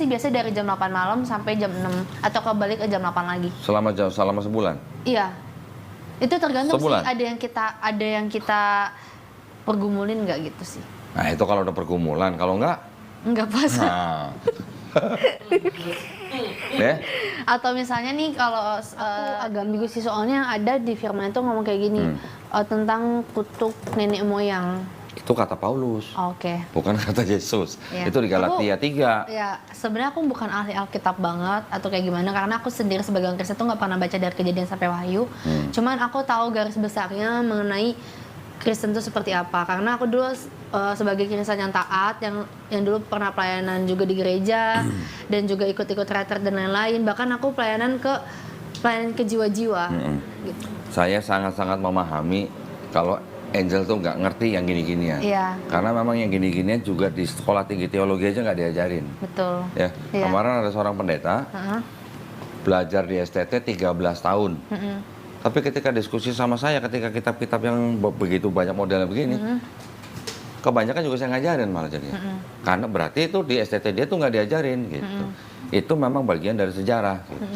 sih biasanya dari jam 8 malam sampai jam 6 atau kebalik ke jam 8 lagi. Selama sebulan? Iya. Itu tergantung sebulan? sih, ada yang kita pergumulin nggak gitu sih. Nah, itu kalau udah pergumulan, kalau enggak? Nggak puasa. Nah. Ya? Atau misalnya nih kalau agak ambigu sih, soalnya ada di firman itu ngomong kayak gini tentang kutuk nenek moyang. Itu kata Paulus. Oke. Bukan kata Yesus. Ya. Itu di Galatia 3. Ya, sebenarnya aku bukan ahli Alkitab banget atau kayak gimana, karena aku sendiri sebagai orang Kristen tuh nggak pernah baca dari Kejadian sampai Wahyu. Cuman aku tahu garis besarnya mengenai Kristen itu seperti apa, karena aku dulu sebagai Kristen yang taat, yang dulu pernah pelayanan juga di gereja dan juga ikut-ikut retret dan lain-lain. Bahkan aku pelayanan ke jiwa-jiwa. Gitu. Saya sangat-sangat memahami kalau Angel tuh nggak ngerti yang gini-ginian. Iya. Karena memang yang gini-ginian juga di sekolah tinggi teologi aja nggak diajarin. Betul. Ya. Iya. Kemarin ada seorang pendeta belajar di STT 13 tahun. Tapi ketika diskusi sama saya, ketika kitab-kitab yang begitu banyak modelnya begini, kebanyakan juga saya ngajarin malah jadinya. Karena berarti itu di STT dia tuh nggak diajarin gitu. Itu memang bagian dari sejarah gitu.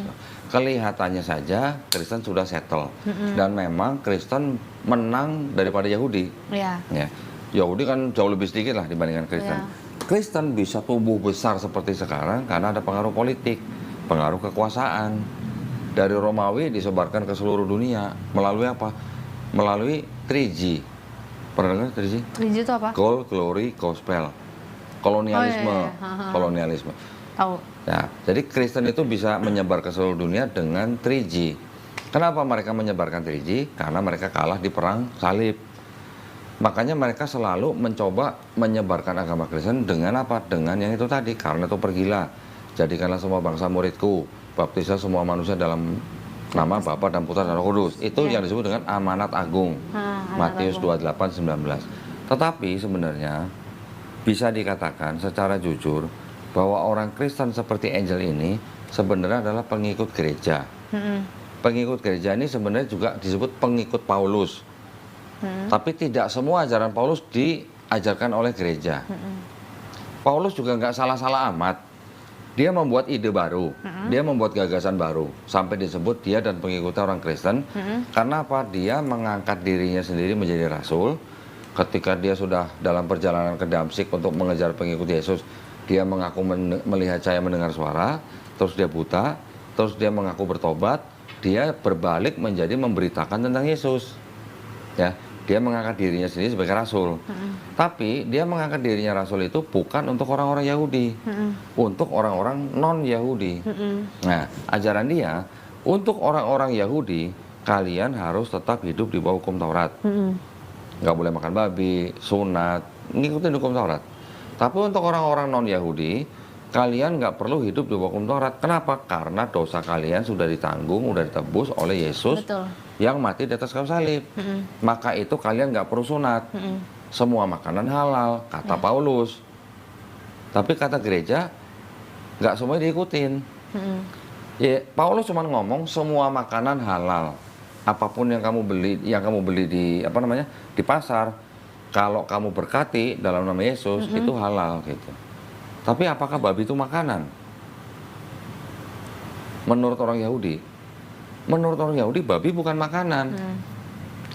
Kelihatannya saja Kristen sudah settle. Dan memang Kristen menang daripada Yahudi. Iya. Ya. Yahudi kan jauh lebih sedikit lah dibandingkan Kristen. Kristen bisa tumbuh besar seperti sekarang karena ada pengaruh politik, pengaruh kekuasaan. Dari Romawi disebarkan ke seluruh dunia. Melalui apa? Melalui 3G. Pernah dengar 3G? 3G itu apa? Gold, Glory, Gospel. Kolonialisme. Oh, iya. Kolonialisme. Tahu. Ya, jadi Kristen itu bisa menyebar ke seluruh dunia dengan 3G. Kenapa mereka menyebarkan 3G? Karena mereka kalah di perang salib. Makanya mereka selalu mencoba menyebarkan agama Kristen dengan apa? Dengan yang itu tadi. Karena itu pergilah. Jadikanlah semua bangsa muridku. Baptislah semua manusia dalam nama Bapa dan Putra dan Roh Kudus. Itu yang disebut dengan amanat agung. Matius 28:19. Tetapi sebenarnya bisa dikatakan secara jujur bahwa orang Kristen seperti Angel ini sebenarnya adalah pengikut gereja. Pengikut gereja ini sebenarnya juga disebut pengikut Paulus. Tapi tidak semua ajaran Paulus diajarkan oleh gereja. Paulus juga nggak salah-salah amat. Dia membuat ide baru, dia membuat gagasan baru, sampai disebut dia dan pengikutnya orang Kristen. Karena apa? Dia mengangkat dirinya sendiri menjadi rasul. Ketika dia sudah dalam perjalanan ke Damsyik untuk mengejar pengikut Yesus, dia mengaku melihat cahaya, mendengar suara, terus dia buta, terus dia mengaku bertobat, dia berbalik menjadi memberitakan tentang Yesus. Ya, dia mengangkat dirinya sendiri sebagai rasul. Tapi dia mengangkat dirinya rasul itu bukan untuk orang-orang Yahudi, untuk orang-orang non-Yahudi. Nah, ajaran dia untuk orang-orang Yahudi, kalian harus tetap hidup di bawah hukum Taurat. Nggak boleh makan babi, sunat, ngikutin hukum Taurat. Tapi untuk orang-orang non-Yahudi, kalian nggak perlu hidup di bawah hukum Taurat. Kenapa? Karena dosa kalian sudah ditanggung, sudah ditebus oleh Yesus. Betul. Yang mati di atas kayu salib. Maka itu kalian nggak perlu sunat. Semua makanan halal, kata Paulus. Tapi kata gereja, nggak semuanya diikutin. Ya, Paulus cuma ngomong semua makanan halal. Apapun yang kamu beli di di pasar, kalau kamu berkati dalam nama Yesus itu halal gitu. Tapi apakah babi itu makanan? Menurut orang Yahudi babi bukan makanan.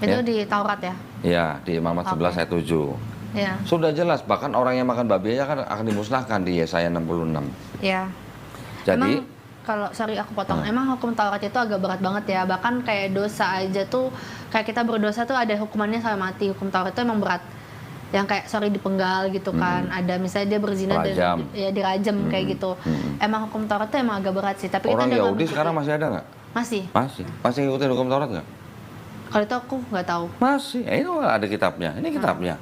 Itu di Taurat ya? Ya, di Imamat 11 ayat 7. Ya. Sudah jelas, bahkan orang yang makan babi aja kan akan dimusnahkan di Yesaya 66. Ya. Jadi Aku potong. Emang hukum Taurat itu agak berat banget ya. Bahkan kayak dosa aja tuh, kayak kita berdosa tuh ada hukumannya sampai mati. Hukum Taurat itu emang berat. Yang kayak dipenggal gitu kan. Ada misalnya dia berzina dan ya dirajam kayak gitu. Emang hukum Taurat itu emang agak berat sih. Tapi orang kita Yahudi sekarang masih ada nggak? Masih. Masih ngikutin hukum Taurat nggak? Kalau itu aku nggak tahu. Masih. Ini ada kitabnya. Ini kitabnya.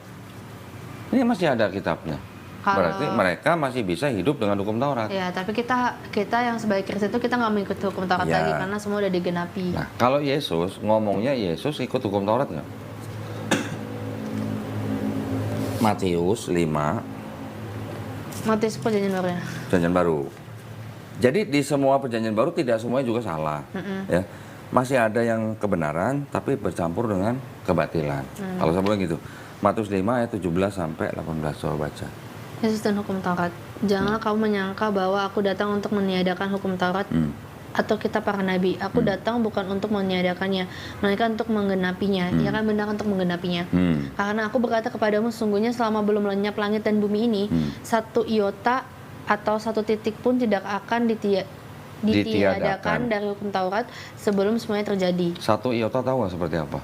Ini masih ada kitabnya. Berarti mereka masih bisa hidup dengan hukum Taurat. Ya, tapi kita yang sebagai Kristen itu kita nggak mengikuti hukum Taurat lagi karena semua udah digenapi. Nah, kalau Yesus ngomongnya Yesus ikut hukum Taurat nggak? Matius 5. Matius perjanjian baru ya? Perjanjian baru. Jadi di semua perjanjian baru tidak semuanya juga salah. Ya. Masih ada yang kebenaran tapi bercampur dengan kebatilan. Kalau saya bilang gitu. Matius 5 ayat 17 sampai 18 coba baca. Yesus dan hukum Taurat. Janganlah kamu menyangka bahwa aku datang untuk meniadakan hukum Taurat atau kitab para nabi. Aku datang bukan untuk meniadakannya, melainkan untuk menggenapinya. Ya kan, benar, untuk menggenapinya. Karena aku berkata kepadamu, sungguhnya selama belum lenyap langit dan bumi ini, satu iota atau satu titik pun tidak akan ditiadakan dari hukum Taurat sebelum semuanya terjadi. Satu iota tahu nggak seperti apa?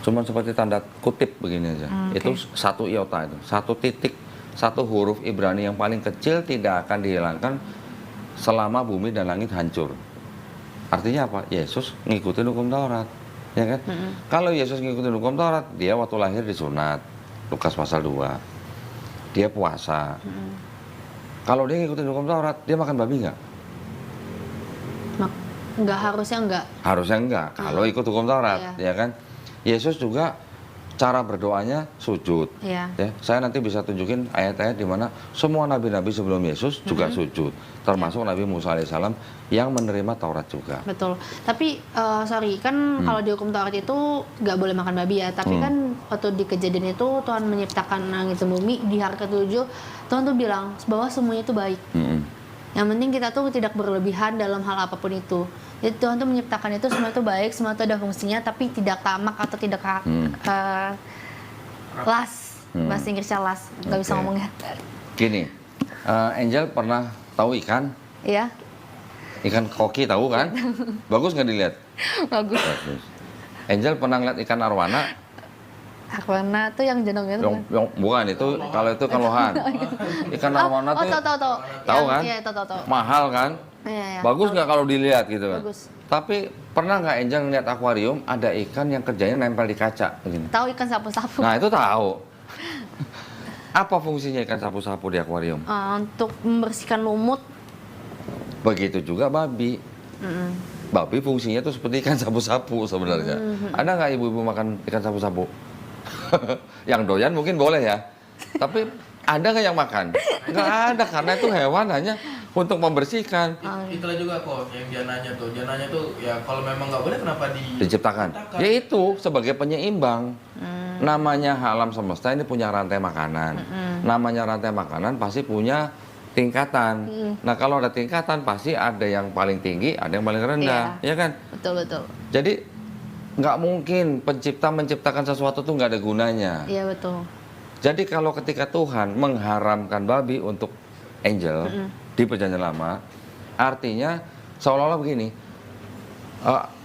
Cuman seperti tanda kutip begini aja. Itu satu iota itu, satu titik, satu huruf Ibrani yang paling kecil tidak akan dihilangkan selama bumi dan langit hancur. Artinya apa? Yesus ngikutin hukum Taurat, ya kan? Kalau Yesus ngikutin hukum Taurat, dia waktu lahir disunat, Lukas pasal 2. Dia puasa. Kalau dia ngikutin hukum Taurat, dia makan babi nggak? Nggak, harusnya nggak. Harusnya enggak, kalau ikut hukum Taurat, ya kan? Yesus juga cara berdoanya sujud. Ya, saya nanti bisa tunjukin ayat-ayat di mana semua nabi-nabi sebelum Yesus juga sujud, termasuk Nabi Musa alaihissalam yang menerima Taurat juga. Betul. Tapi sorry, kan kalau di hukum Taurat itu nggak boleh makan babi ya. Tapi kan waktu di Kejadian itu Tuhan menciptakan langit dan bumi, di hari ke-7 Tuhan tuh bilang bahwa semuanya itu baik. Yang penting kita tuh tidak berlebihan dalam hal apapun itu. Jadi Tuhan tuh menciptakan itu semua itu baik, semua itu ada fungsinya, tapi tidak tamak atau tidak las. Bahasa Inggrisnya las, nggak bisa ngomongnya. Gini, Angel pernah tahu ikan? Iya. Ikan koki tahu kan? Bagus nggak dilihat? Bagus. Angel pernah ngeliat ikan arwana? Arwana tuh yang jenong itu kan? Bukan, itu kalau itu kan lohan. Ikan arwana tuh tahu kan? Iya, tahu. Mahal kan? Iya. Bagus nggak kalau dilihat gitu kan? Bagus. Tapi pernah nggak Angel ngeliat akuarium ada ikan yang kerjanya nempel di kaca begini? Tahu ikan sapu-sapu. Nah itu tahu. Apa fungsinya ikan sapu-sapu di akuarium? Untuk membersihkan lumut. Begitu juga babi. Babi fungsinya tuh seperti ikan sapu-sapu sebenarnya. Ada nggak ibu-ibu makan ikan sapu-sapu? Yang doyan mungkin boleh ya. Tapi ada nggak yang makan? Nggak ada, karena itu hewan hanya untuk membersihkan. Itulah juga kok yang jananya tuh ya kalau memang nggak boleh kenapa diciptakan? Ya itu sebagai penyeimbang. Namanya alam semesta ini punya rantai makanan. Namanya rantai makanan pasti punya tingkatan. Nah kalau ada tingkatan pasti ada yang paling tinggi, ada yang paling rendah, ya kan? Betul. Jadi nggak mungkin pencipta menciptakan sesuatu tuh nggak ada gunanya. Iya betul. Jadi kalau ketika Tuhan mengharamkan babi untuk Angel di Perjanjian Lama, artinya seolah-olah begini,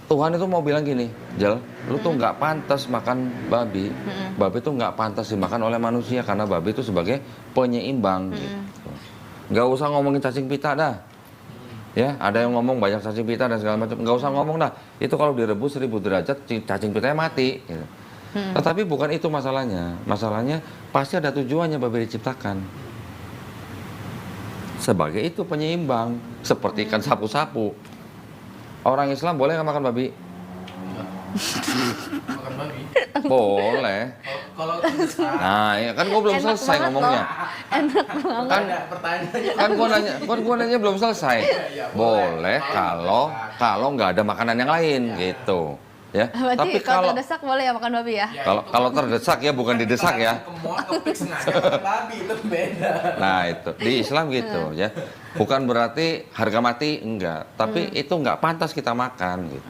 Tuhan itu mau bilang gini, Jel, lu tuh nggak pantas makan babi. Babi tuh nggak pantas dimakan oleh manusia karena babi itu sebagai penyeimbang. Gitu. Nggak usah ngomongin cacing pita dah. Ya, ada yang ngomong banyak cacing pita dan segala macam. Nggak usah ngomong dah. Itu kalau direbus 1000 derajat, cacing pitanya mati. Gitu. Tetapi bukan itu masalahnya. Masalahnya pasti ada tujuannya babi diciptakan. Sebagai itu penyeimbang, seperti ikan sapu-sapu. Orang Islam boleh nggak makan babi? makan babi. Boleh. Kalau terdesak. Nah, ya kan gua belum Enak selesai banget ngomongnya. Enak banget. Kan, Ada pertanyaannya. kan gua nanya belum selesai. Iya, Boleh kalau nggak ada makanan yang lain gitu. Ya. Berarti Tapi kalau terdesak boleh ya makan babi ya? kalau terdesak ya, bukan didesak ya. Kepik sengaja makan babi itu beda. Nah itu di Islam gitu ya, bukan berarti harga mati, enggak, tapi itu nggak pantas kita makan gitu.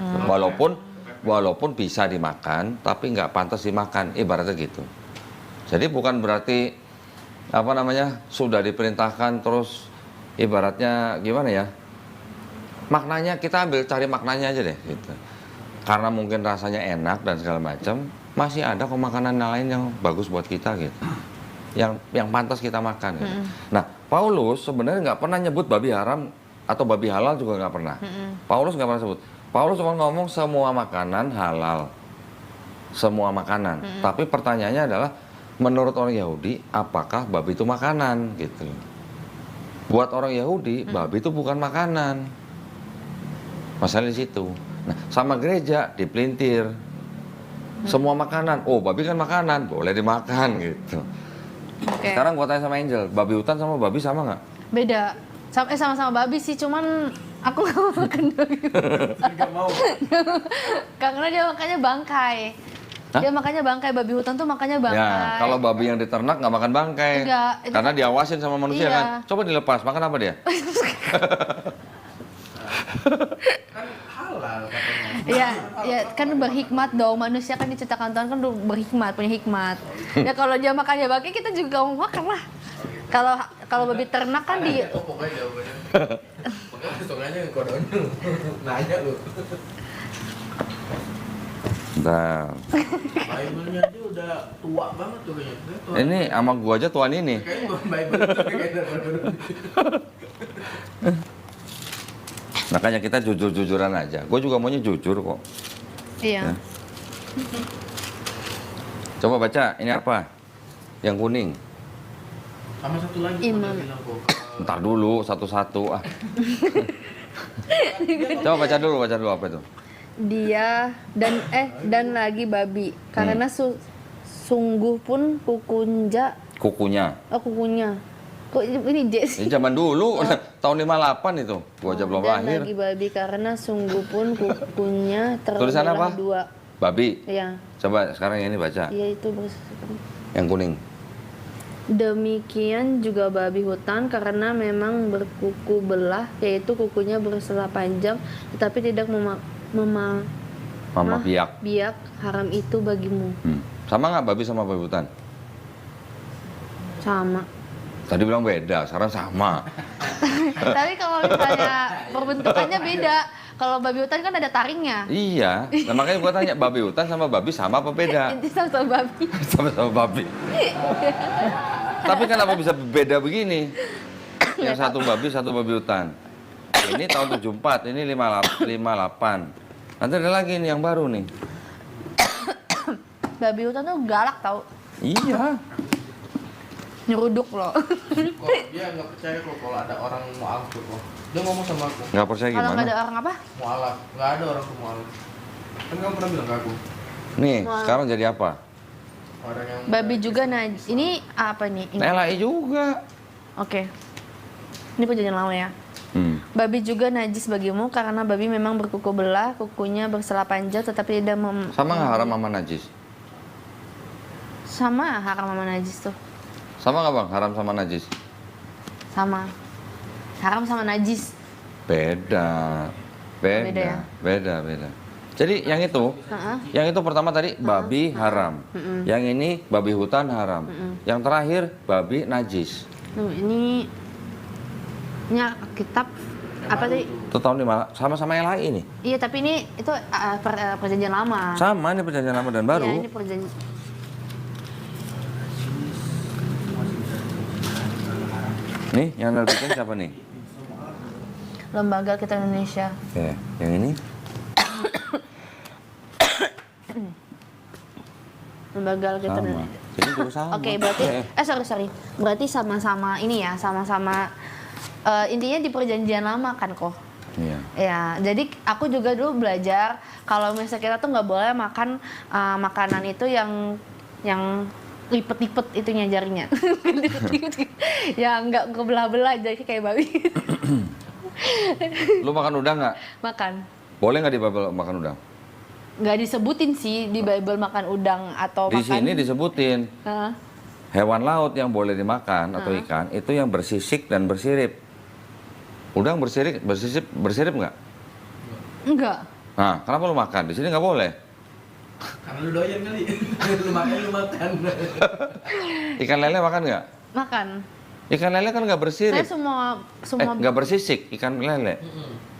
Walaupun bisa dimakan, tapi nggak pantas dimakan, ibaratnya gitu. Jadi bukan berarti apa namanya sudah diperintahkan terus ibaratnya gimana ya? Maknanya kita cari maknanya aja deh gitu. Karena mungkin rasanya enak dan segala macam, masih ada kok makanan lain yang bagus buat kita gitu. Yang pantas kita makan gitu. Nah, Paulus sebenarnya nggak pernah nyebut babi haram atau babi halal juga nggak pernah. Paulus nggak pernah sebut. Paulus cuma ngomong semua makanan halal. Semua makanan. Tapi pertanyaannya adalah menurut orang Yahudi, apakah babi itu makanan gitu. Buat orang Yahudi, babi itu bukan makanan. Masalah di situ. Nah, sama gereja dipelintir. Semua makanan, oh babi kan makanan, boleh dimakan gitu. Sekarang gua tanya sama Angel, babi hutan sama babi sama nggak? Beda. Sama-sama babi sih, cuman aku nggak mau makan babi. Nggak mau. Karena dia makannya bangkai. Hah? Dia makanya bangkai, babi hutan tuh makanya bangkai. Ya, kalau babi yang diternak nggak makan bangkai. Enggak, itu Karena diawasin sama manusia Iya. kan. Coba dilepas, makan apa dia? Kan halal katanya. Iya, ya kan berhikmat dong. Manusia kan diciptakan Tuhan kan berhikmat, punya hikmat. Ya kalau dia makannya bangkai, kita juga mau makan lah. Kalau babi ternak kan di Oh, pokoknya jawabannya. Pokoknya langsung aja kodenya. Nanya lu. Bentar. Bible-nya aja udah tua banget tuh kayaknya. Tua. Ini sama gua aja tuan ini. Kayaknya bukan Bible itu kayaknya baru. Makanya kita jujur-jujuran aja. Gue juga maunya jujur kok. iya. Ya. Coba baca, ini apa? Yang kuning. Sama satu lagi Imam. dia bilang kok. Ntar dulu, satu-satu. Ah. Coba baca dulu apa itu? Dia dan lagi babi karena sungguh pun kukunja Kukunya. kukunya. Kok ini Jess? Ini zaman dulu, tahun 58 itu. Gua aja belum Dan lahir. lagi babi karena sungguh pun kukunya Tulisan terbelah apa? dua. Babi. Ya, Coba sekarang yang ini baca. iya itu Yang kuning. demikian juga babi hutan karena memang berkuku belah, yaitu kukunya bersela panjang, tetapi tidak Mama biak. biak haram itu bagimu. Sama nggak babi sama babi hutan? Sama. Tadi bilang beda, sekarang sama. Tapi kalau misalnya perbentukannya beda. Kalau babi hutan kan ada taringnya. Iya, nah makanya gua tanya babi hutan sama babi sama apa beda? Inti sama babi. Sama-sama babi. Tapi kenapa bisa beda begini? Yang satu babi hutan. Ini tahun 74, ini 58. Nanti ada lagi nih yang baru nih. Babi hutan tuh galak tau. Iya. Nyeruduk loh. Kok dia nggak percaya kok kalau ada orang mualaf tuh kok. Dia ngomong sama aku, Nggak percaya Kalau nggak ada gimana? orang apa? mualaf. Nggak ada orang tuh mualaf. Kan kamu pernah bilang ke aku, Nih, Wah. sekarang jadi apa? orang yang Babi juga ini apa nih? LAI juga. Oke. Ini perjanjian lama ya. Babi juga najis bagimu karena babi memang berkuku belah, kukunya bersela panjang tetapi tidak Sama nggak haram sama najis? sama haram sama najis tuh. Sama nggak bang, haram sama najis? Sama. Haram sama najis. Beda. Beda ya? Beda. Jadi yang itu, Heeh. yang itu pertama tadi babi haram. Yang ini babi hutan haram. Yang terakhir babi najis. Tuh, ini kitab apa tadi? Itu tahun 5 sama-sama LAI ini. Iya, tapi ini itu perjanjian lama. Sama ini perjanjian lama dan baru. Iya, ini perjanjian. Nih, yang nerbitin siapa nih? Lembaga Kita Indonesia. Oke, yang ini Lembaga Kita sama. Indonesia. Jadi juga sama. Oke, berarti sorry. Berarti sama-sama ini ya, sama-sama intinya di perjanjian lama kan kok. Iya. Ya, jadi aku juga dulu belajar kalau misalnya kita tuh nggak boleh makan makanan itu yang lipet-lipet itunya jarinya. Ya nggak kebelah-belah jadi kayak babi. Lu makan udang nggak? Makan. Boleh nggak di Bible makan udang? Nggak disebutin sih di Bible makan udang atau Di makan. sini disebutin Hah? hewan laut yang boleh dimakan atau ikan itu yang bersisik dan bersirip. Udang bersirip nggak? Enggak. Nah, kenapa lu makan? Di sini nggak boleh. karena lu doyan kali. lu makan. Ikan lele makan nggak? Makan. Ikan lele kan nggak Saya bersirip. semua Nggak bersisik ikan lele.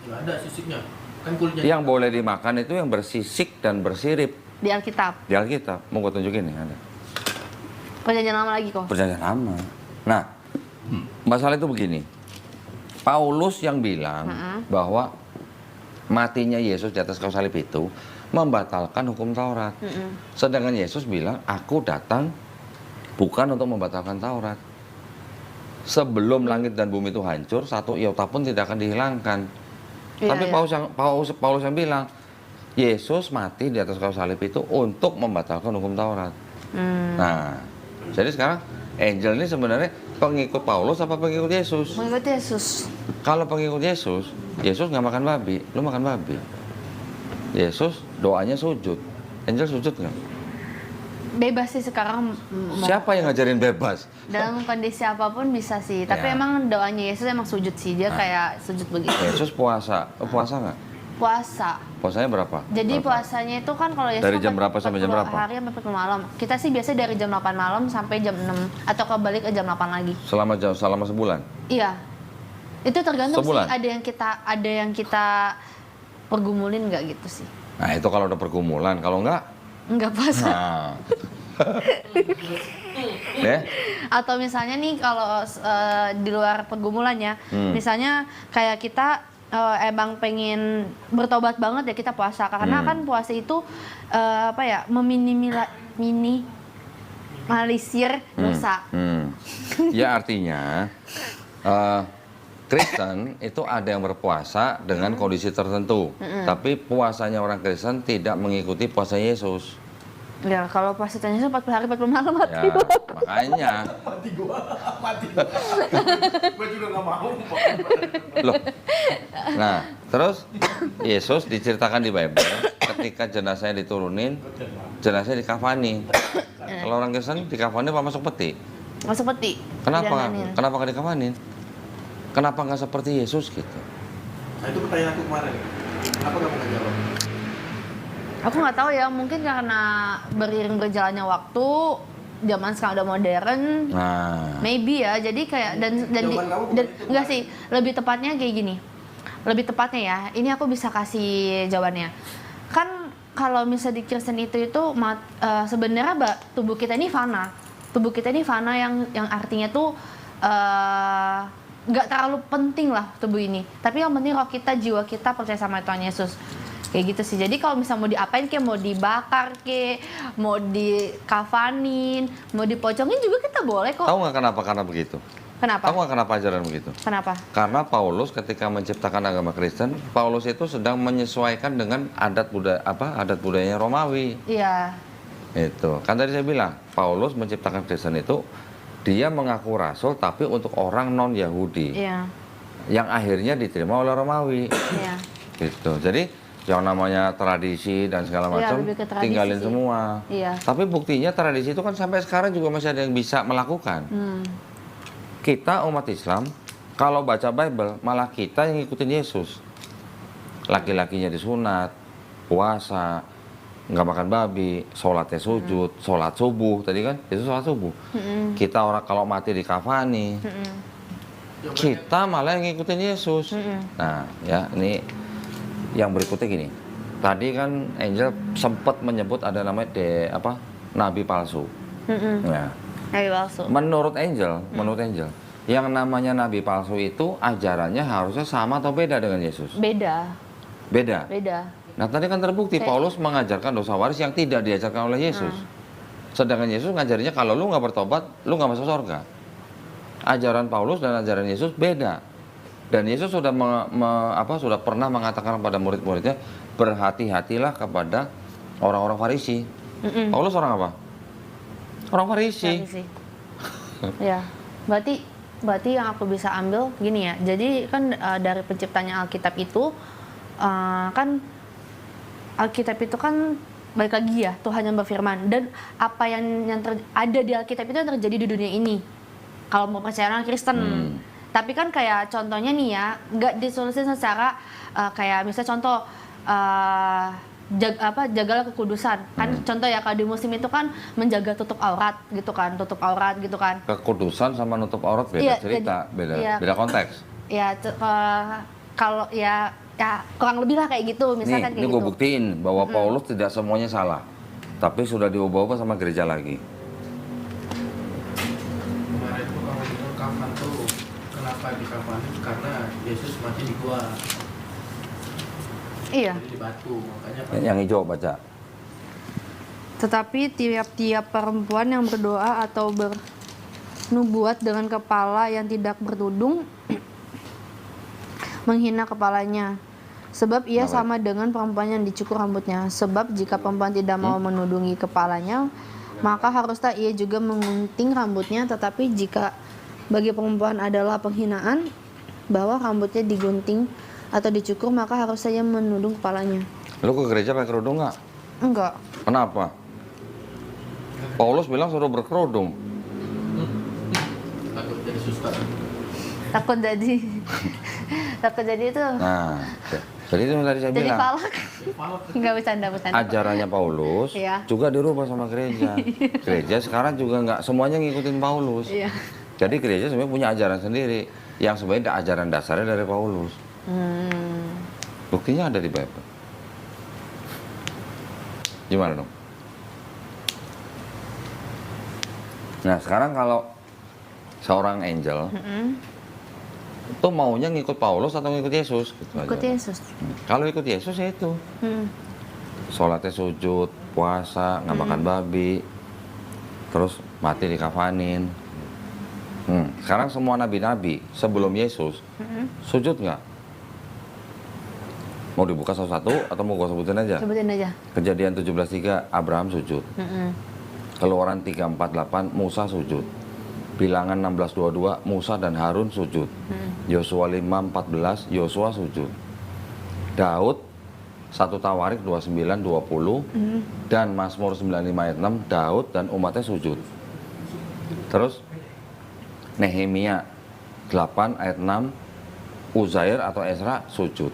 Nggak ada sisiknya. Kan kulitnya. Yang boleh dimakan itu yang bersisik dan bersirip. di Alkitab. Di Alkitab, mau gue tunjukin nih ada. Perjanjian lama lagi kok. Perjanjian lama. Nah, masalah itu begini. Paulus yang bilang bahwa matinya Yesus di atas kayu salib itu membatalkan hukum Taurat. Sedangkan Yesus bilang, aku datang bukan untuk membatalkan Taurat. Sebelum langit dan bumi itu hancur, satu iota pun tidak akan dihilangkan. Iya, Tapi iya. Paulus yang bilang, Yesus mati di atas kayu salib itu untuk membatalkan hukum Taurat. Nah, jadi sekarang Angel ini sebenarnya pengikut Paulus apa pengikut Yesus? Mengikut Yesus. Kalau pengikut Yesus, Yesus nggak makan babi, lu makan babi. Yesus doanya sujud. Angel sujud nggak? Bebas sih sekarang Siapa yang ngajarin bebas? dalam kondisi apapun bisa sih. Tapi Ya. emang doanya Yesus emang sujud sih. Dia kayak sujud begitu. Yesus puasa. Puasa nggak? Puasa. Puasanya berapa? Jadi Berapa? puasanya itu kan kalau Yesus Dari jam kan berapa sampai jam 40 berapa? hari sampai 40 malam. Kita sih biasa dari jam 8 malam sampai jam 6 atau kebalik ke jam 8 lagi. Selama sebulan? Iya. Itu tergantung Sebulan? sih ada yang kita pergumulin nggak gitu sih. Nah itu kalau udah pergumulan, kalau nggak, Nggak puasa. nah. Ya? Atau misalnya nih kalau di luar pergumulan ya, misalnya kayak kita emang pengen bertobat banget ya kita puasa karena kan puasa itu apa ya minimalisir dosa. Ya artinya Kristen itu ada yang berpuasa dengan kondisi tertentu, tapi puasanya orang Kristen tidak mengikuti puasa Yesus. Ya kalau puasanya itu 40 hari 40 malam mati. Ya, makanya. Mati gua. Gua juga nggak mau. Loh. Nah, terus Yesus diceritakan di Bible ketika jenazahnya diturunin, jenazahnya dikafani. Kalau orang Kristen dikafani apa masuk peti? Masuk peti. Kenapa? Didandanin. Kenapa nggak dikafanin? Kenapa nggak seperti Yesus gitu? Nah itu pertanyaan aku kemarin. Kenapa nggak pernah jawab? Aku nggak tahu ya, mungkin karena beriring berjalannya waktu, zaman sekarang udah modern, Nah, maybe ya. Jadi kayak Jawaban kamu bukan itu, enggak sih, lebih tepatnya kayak gini. Lebih tepatnya ya, ini aku bisa kasih jawabannya. Kan kalau misalnya di Kristen itu sebenarnya tubuh kita ini fana. Tubuh kita ini fana yang artinya tuh nggak terlalu penting lah tubuh ini. Tapi yang penting roh kita, jiwa kita percaya sama Tuhan Yesus. Kayak gitu sih. Jadi kalau misalnya mau diapain kayak mau dibakar mau dikafanin, mau dipocongin juga kita boleh kok. tahu nggak kenapa karena begitu? Kenapa? Tahu nggak kenapa ajaran begitu? Kenapa? Karena Paulus ketika menciptakan agama Kristen, Paulus itu sedang menyesuaikan dengan adat budayanya Romawi. Iya. Itu. Kan tadi saya bilang, Paulus menciptakan Kristen itu dia mengaku rasul tapi untuk orang non-Yahudi. Iya. Yang akhirnya diterima oleh Romawi. Iya. Gitu. Jadi yang namanya tradisi dan segala Iya, macam lebih ke tradisi tinggalin sih. semua. Iya. Tapi buktinya tradisi itu kan sampai sekarang juga masih ada yang bisa melakukan. Kita umat Islam kalau baca Bible malah kita yang ngikutin Yesus. Laki-lakinya disunat, puasa, nggak makan babi, sholatnya sujud, sholat subuh tadi kan itu sholat subuh. Kita orang kalau mati dikafani, kita malah yang ngikutin Yesus. Nah ya ini yang berikutnya gini. Tadi kan Angel sempat menyebut ada namanya nabi palsu. Nah, Nabi palsu. menurut Angel, yang namanya nabi palsu itu ajarannya harusnya sama atau beda dengan Yesus? Beda. Beda. Beda. Nah tadi kan terbukti Paulus mengajarkan dosa waris yang tidak diajarkan oleh Yesus. Sedangkan Yesus ngajarinya kalau lu nggak bertobat, lu nggak masuk surga. Ajaran Paulus dan ajaran Yesus beda. Dan Yesus sudah sudah pernah mengatakan kepada murid-muridnya, berhati-hatilah kepada orang-orang Farisi. Paulus orang apa? Orang Farisi. Ya, berarti yang aku bisa ambil gini ya. Jadi kan dari penciptanya Alkitab itu kan Alkitab itu kan balik lagi ya, Tuhan yang berfirman, dan apa yang ada di Alkitab itu yang terjadi di dunia ini. Kalau mau percaya orang Kristen. Tapi kan kayak contohnya nih ya, nggak disolusin secara kayak misalnya contoh jagalah kekudusan. Kan contoh ya kalau di muslim itu kan menjaga tutup aurat gitu kan. Kekudusan sama nutup aurat beda Iya, cerita, iya. beda konteks. Ya kalau ya kurang lebih lah kayak gitu misalkan Ini kayak gue gitu. buktiin bahwa Paulus tidak semuanya salah, tapi sudah diubah-ubah sama gereja lagi. Kemarin tuh kamu bilang kafan tuh kenapa dikafanin? Karena Yesus mati di gua. Iya. Jadi di batu, makanya Yang hijau baca. Tetapi tiap-tiap perempuan yang berdoa atau bernubuat dengan kepala yang tidak bertudung menghina kepalanya. Sebab ia Kenapa? sama dengan perempuan yang dicukur rambutnya. Sebab jika perempuan tidak mau menudungi kepalanya, maka haruslah ia juga mengunting rambutnya. Tetapi jika bagi perempuan adalah penghinaan bahwa rambutnya digunting atau dicukur, maka harus saya menudung kepalanya. Lu ke gereja pakai kerudung nggak? Enggak. Kenapa? Paulus bilang suruh berkerudung. Takut jadi suster. Takut jadi takut jadi itu Nah, jadi itu yang tadi saya jadi bilang. palak. Palak. Nggak bercanda. Ajarannya Paulus Iya. juga dirubah sama gereja. Gereja sekarang juga nggak semuanya ngikutin Paulus. Iya. Jadi gereja sebenarnya punya ajaran sendiri yang sebenarnya ajaran dasarnya dari Paulus. Buktinya ada di Bible. Gimana dong? Nah sekarang kalau seorang angel itu maunya ngikut Paulus atau ngikut Yesus? Gitu Ikut aja. Yesus. Kalau ikut Yesus ya itu. Hmm. Sholatnya sujud, puasa, nggak makan babi, terus mati dikafanin. Sekarang semua nabi-nabi sebelum Yesus sujud nggak? Mau dibuka satu-satu atau mau gue sebutin aja? Sebutin aja. Kejadian 17:3 Abraham sujud. Keluaran 3:48 Musa sujud. Bilangan 16:22 Musa dan Harun sujud. Yosua 5:14 Yosua sujud. Daud 1 Tawarik 29:20 dan Mazmur 95 ayat 6 Daud dan umatnya sujud. Terus Nehemia 8 ayat 6 Uzair atau Ezra sujud.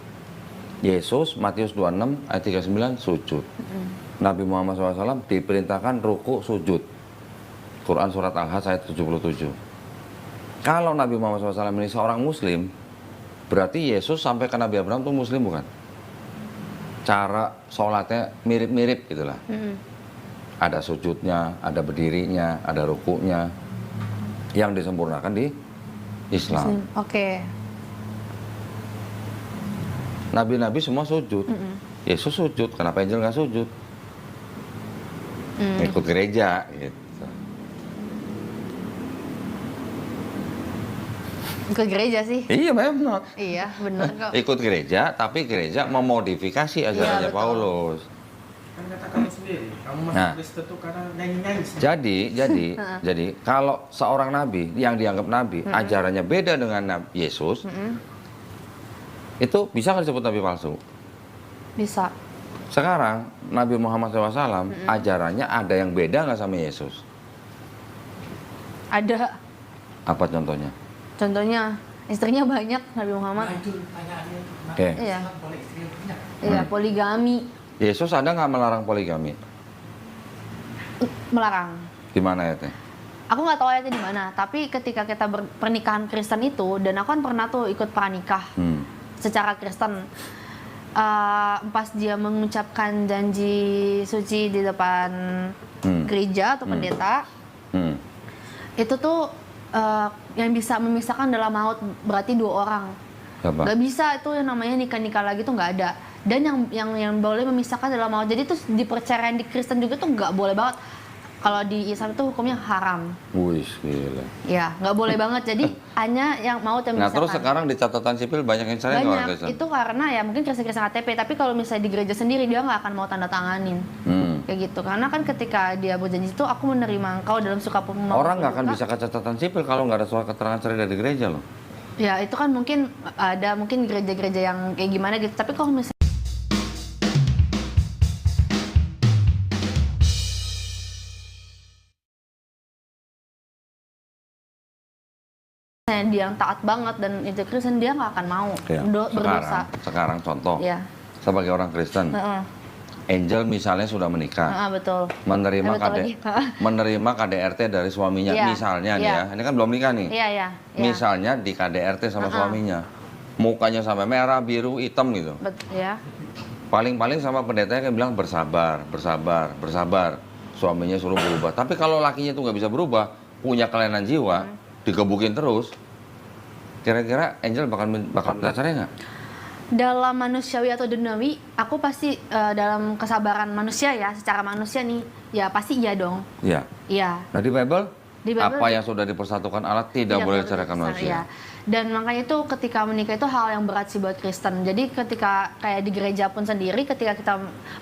Yesus Matius 26 ayat 39 sujud. Nabi Muhammad SAW diperintahkan ruku sujud. Quran surat Al-Hajj ayat 77. Kalau Nabi Muhammad SAW ini seorang muslim, berarti Yesus sampai ke Nabi Abraham itu muslim bukan? Cara sholatnya mirip-mirip gitulah. Ada sujudnya, ada berdirinya, ada rukunya. Yang disempurnakan di Islam. Oke. Nabi-nabi semua sujud. Yesus sujud, kenapa angel nggak sujud? Ikut gereja gitu. Ke gereja sih. Iya memang. Iya, benar kok. Ikut gereja, tapi gereja memodifikasi ajarannya betul. Paulus. Kan kata kamu sendiri, kamu masuk Nah. Kristen tuh karena nyanyi-nyanyi. Jadi kalau seorang nabi yang dianggap nabi, ajarannya beda dengan Yesus, itu bisa nggak disebut nabi palsu? Bisa. Sekarang Nabi Muhammad SAW ajarannya ada yang beda nggak sama Yesus? Ada. Apa contohnya? Contohnya istrinya banyak Nabi Muhammad. Nah itu pertanyaannya. Oke. Iya. Boleh istri yang banyak. Iya, poligami. Yesus ada nggak melarang poligami? Melarang. Gimana ya teh? Aku nggak tahu ayatnya di mana, tapi ketika kita pernikahan Kristen itu, dan aku kan pernah tuh ikut pranikah secara Kristen. Pas dia mengucapkan janji suci di depan gereja atau pendeta, itu tuh yang bisa memisahkan adalah maut, berarti 2 orang. Apa? Gak bisa itu yang namanya nikah lagi tuh nggak ada. Dan yang boleh memisahkan adalah maut. Jadi tuh di perceraian di Kristen juga tuh nggak boleh banget. Kalau di Islam itu hukumnya haram. Wih, gila. Ya, nggak boleh banget. Jadi hanya yang maut yang Nah memisahkan. terus sekarang di catatan sipil banyak yang cerai nggak orang Banyak. Kristen? Itu karena ya mungkin Kristen KTP. Tapi kalau misalnya di gereja sendiri dia nggak akan mau tanda tanganin. Kayak gitu. Karena kan ketika dia berjanji itu, aku menerima engkau dalam suka maupun Orang nggak akan duka. bisa ke catatan sipil kalau nggak ada surat keterangan cerai dari gereja loh. Ya itu kan mungkin ada mungkin gereja-gereja yang kayak gimana gitu. Tapi kalau misalnya dia yang taat banget dan itu Kristen, dia nggak akan mau Ya. berdosa. Sekarang contoh Ya, sebagai orang Kristen, Angel misalnya sudah menikah, betul. menerima Betul lagi. menerima KDRT dari suaminya, Iya, misalnya nih iya. ya, ini kan belum nikah nih. Iya, iya. Misalnya di KDRT sama suaminya, mukanya sampai merah, biru, hitam gitu. Ya. Paling-paling sama pendetanya kan bilang bersabar, bersabar, bersabar. Suaminya suruh berubah. Tapi kalau lakinya tuh nggak bisa berubah, punya kelainan jiwa, digebukin terus, kira-kira Angel bakal cerai nggak? Dalam manusiawi atau duniawi, aku pasti dalam kesabaran manusia ya, secara manusia nih, ya pasti iya dong. Iya. Iya. Nah di Bible, Di Bible apa yang sudah dipersatukan Allah tidak boleh diceraikan manusia. Iya. Dan makanya itu ketika menikah itu hal yang berat sih buat Kristen. Jadi ketika kayak di gereja pun sendiri, ketika kita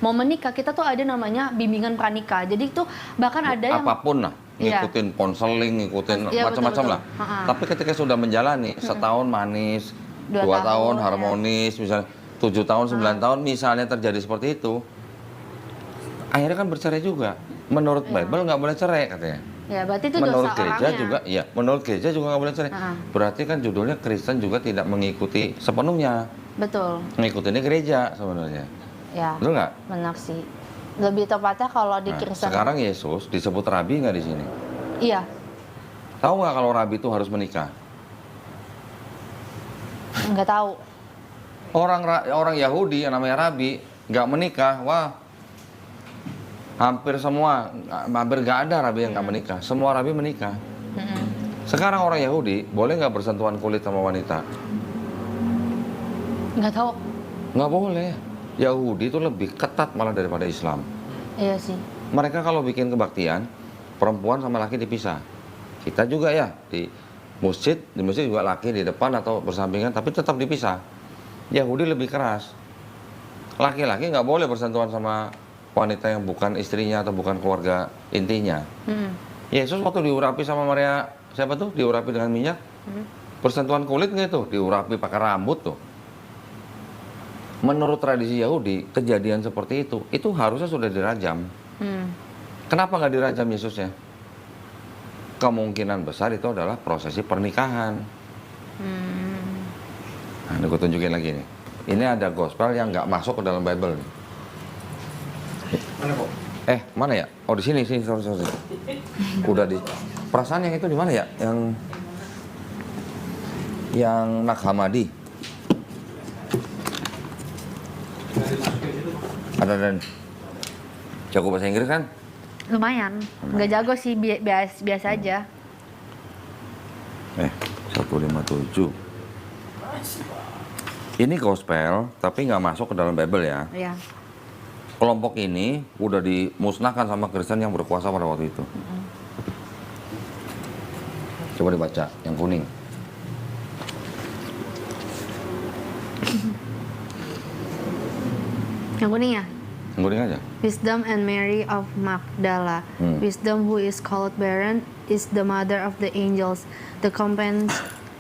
mau menikah, kita tuh ada namanya bimbingan pranikah. Jadi itu bahkan ada yang Apapun lah, Iya. ngikutin konseling, ngikutin Iya, macam-macam betul, lah. betul. Ha-ha. Tapi ketika sudah menjalani setahun manis, 2 2 tahun tahun, harmonis, misalnya 7 tahun, 9 tahun, misalnya terjadi seperti itu, akhirnya kan bercerai juga. Menurut Bible nggak boleh cerai katanya. Ya, berarti itu Menurut dosa gereja orangnya. juga, ya, menurut gereja juga nggak boleh cerai. Berarti kan judulnya Kristen juga tidak mengikuti sepenuhnya. Betul. Ngikutinnya gereja sebenarnya. Ya, Betul nggak? benar sih. Lebih tepatnya kalau di Nah, Kristen. sekarang Yesus disebut rabi nggak di sini? Iya, Tahu nggak kalau rabi itu harus menikah? nggak tahu. Orang Yahudi yang namanya rabi nggak menikah, wah, hampir nggak ada rabi yang nggak menikah. Semua rabi menikah. Sekarang orang Yahudi boleh nggak bersentuhan kulit sama wanita? Nggak tahu. Nggak boleh. Yahudi itu lebih ketat malah daripada Islam. Iya sih. Mereka kalau bikin kebaktian, perempuan sama laki dipisah. Kita juga ya, di masjid juga laki di depan atau bersampingan, tapi tetap dipisah. Yahudi lebih keras. Laki-laki nggak boleh bersentuhan sama wanita yang bukan istrinya atau bukan keluarga intinya. Yesus waktu diurapi sama Maria, siapa tuh? Diurapi dengan minyak. Bersentuhan kulit nggak itu? Diurapi pakai rambut tuh. Menurut tradisi Yahudi, kejadian seperti itu harusnya sudah dirajam. Kenapa nggak dirajam Yesusnya? Kemungkinan besar itu adalah prosesi pernikahan. Nah, ini gue tunjukin lagi nih. Ini ada gospel yang nggak masuk ke dalam Bible. Mana kok? Mana ya? Oh di sini, sorry. Udah di. Perasaan yang itu di mana ya? Yang Nag Hammadi. Ada dan jago bahasa Inggris kan? Lumayan. Nggak jago sih, biasa aja. 157. Ini gospel, tapi nggak masuk ke dalam Bible ya. Iya. Kelompok ini udah dimusnahkan sama Kristen yang berkuasa pada waktu itu. Coba dibaca, yang kuning. Yang kuning ya? Yang kuning aja. Wisdom and Mary of Magdala. Wisdom, who is called barren, is the mother of the angels. The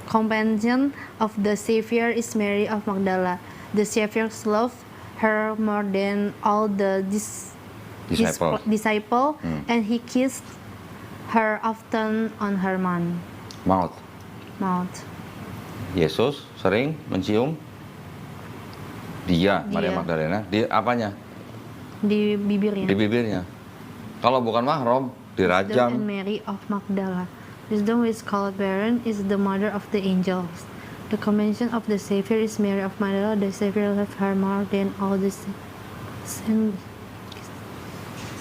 companion of the Savior is Mary of Magdala. The Savior loved her more than all the disciple, and he kissed her often on her mouth. Yesus sering mencium dia, Maria Magdalena, di apanya? Di bibirnya. Di bibirnya. Kalau bukan mahram, Wisdom and dirajam. Mary of Magdala. Wisdom, who is called barren, is the mother of the angels. The convention of the Savior is Mary of Magdala. The Savior loved her more than all the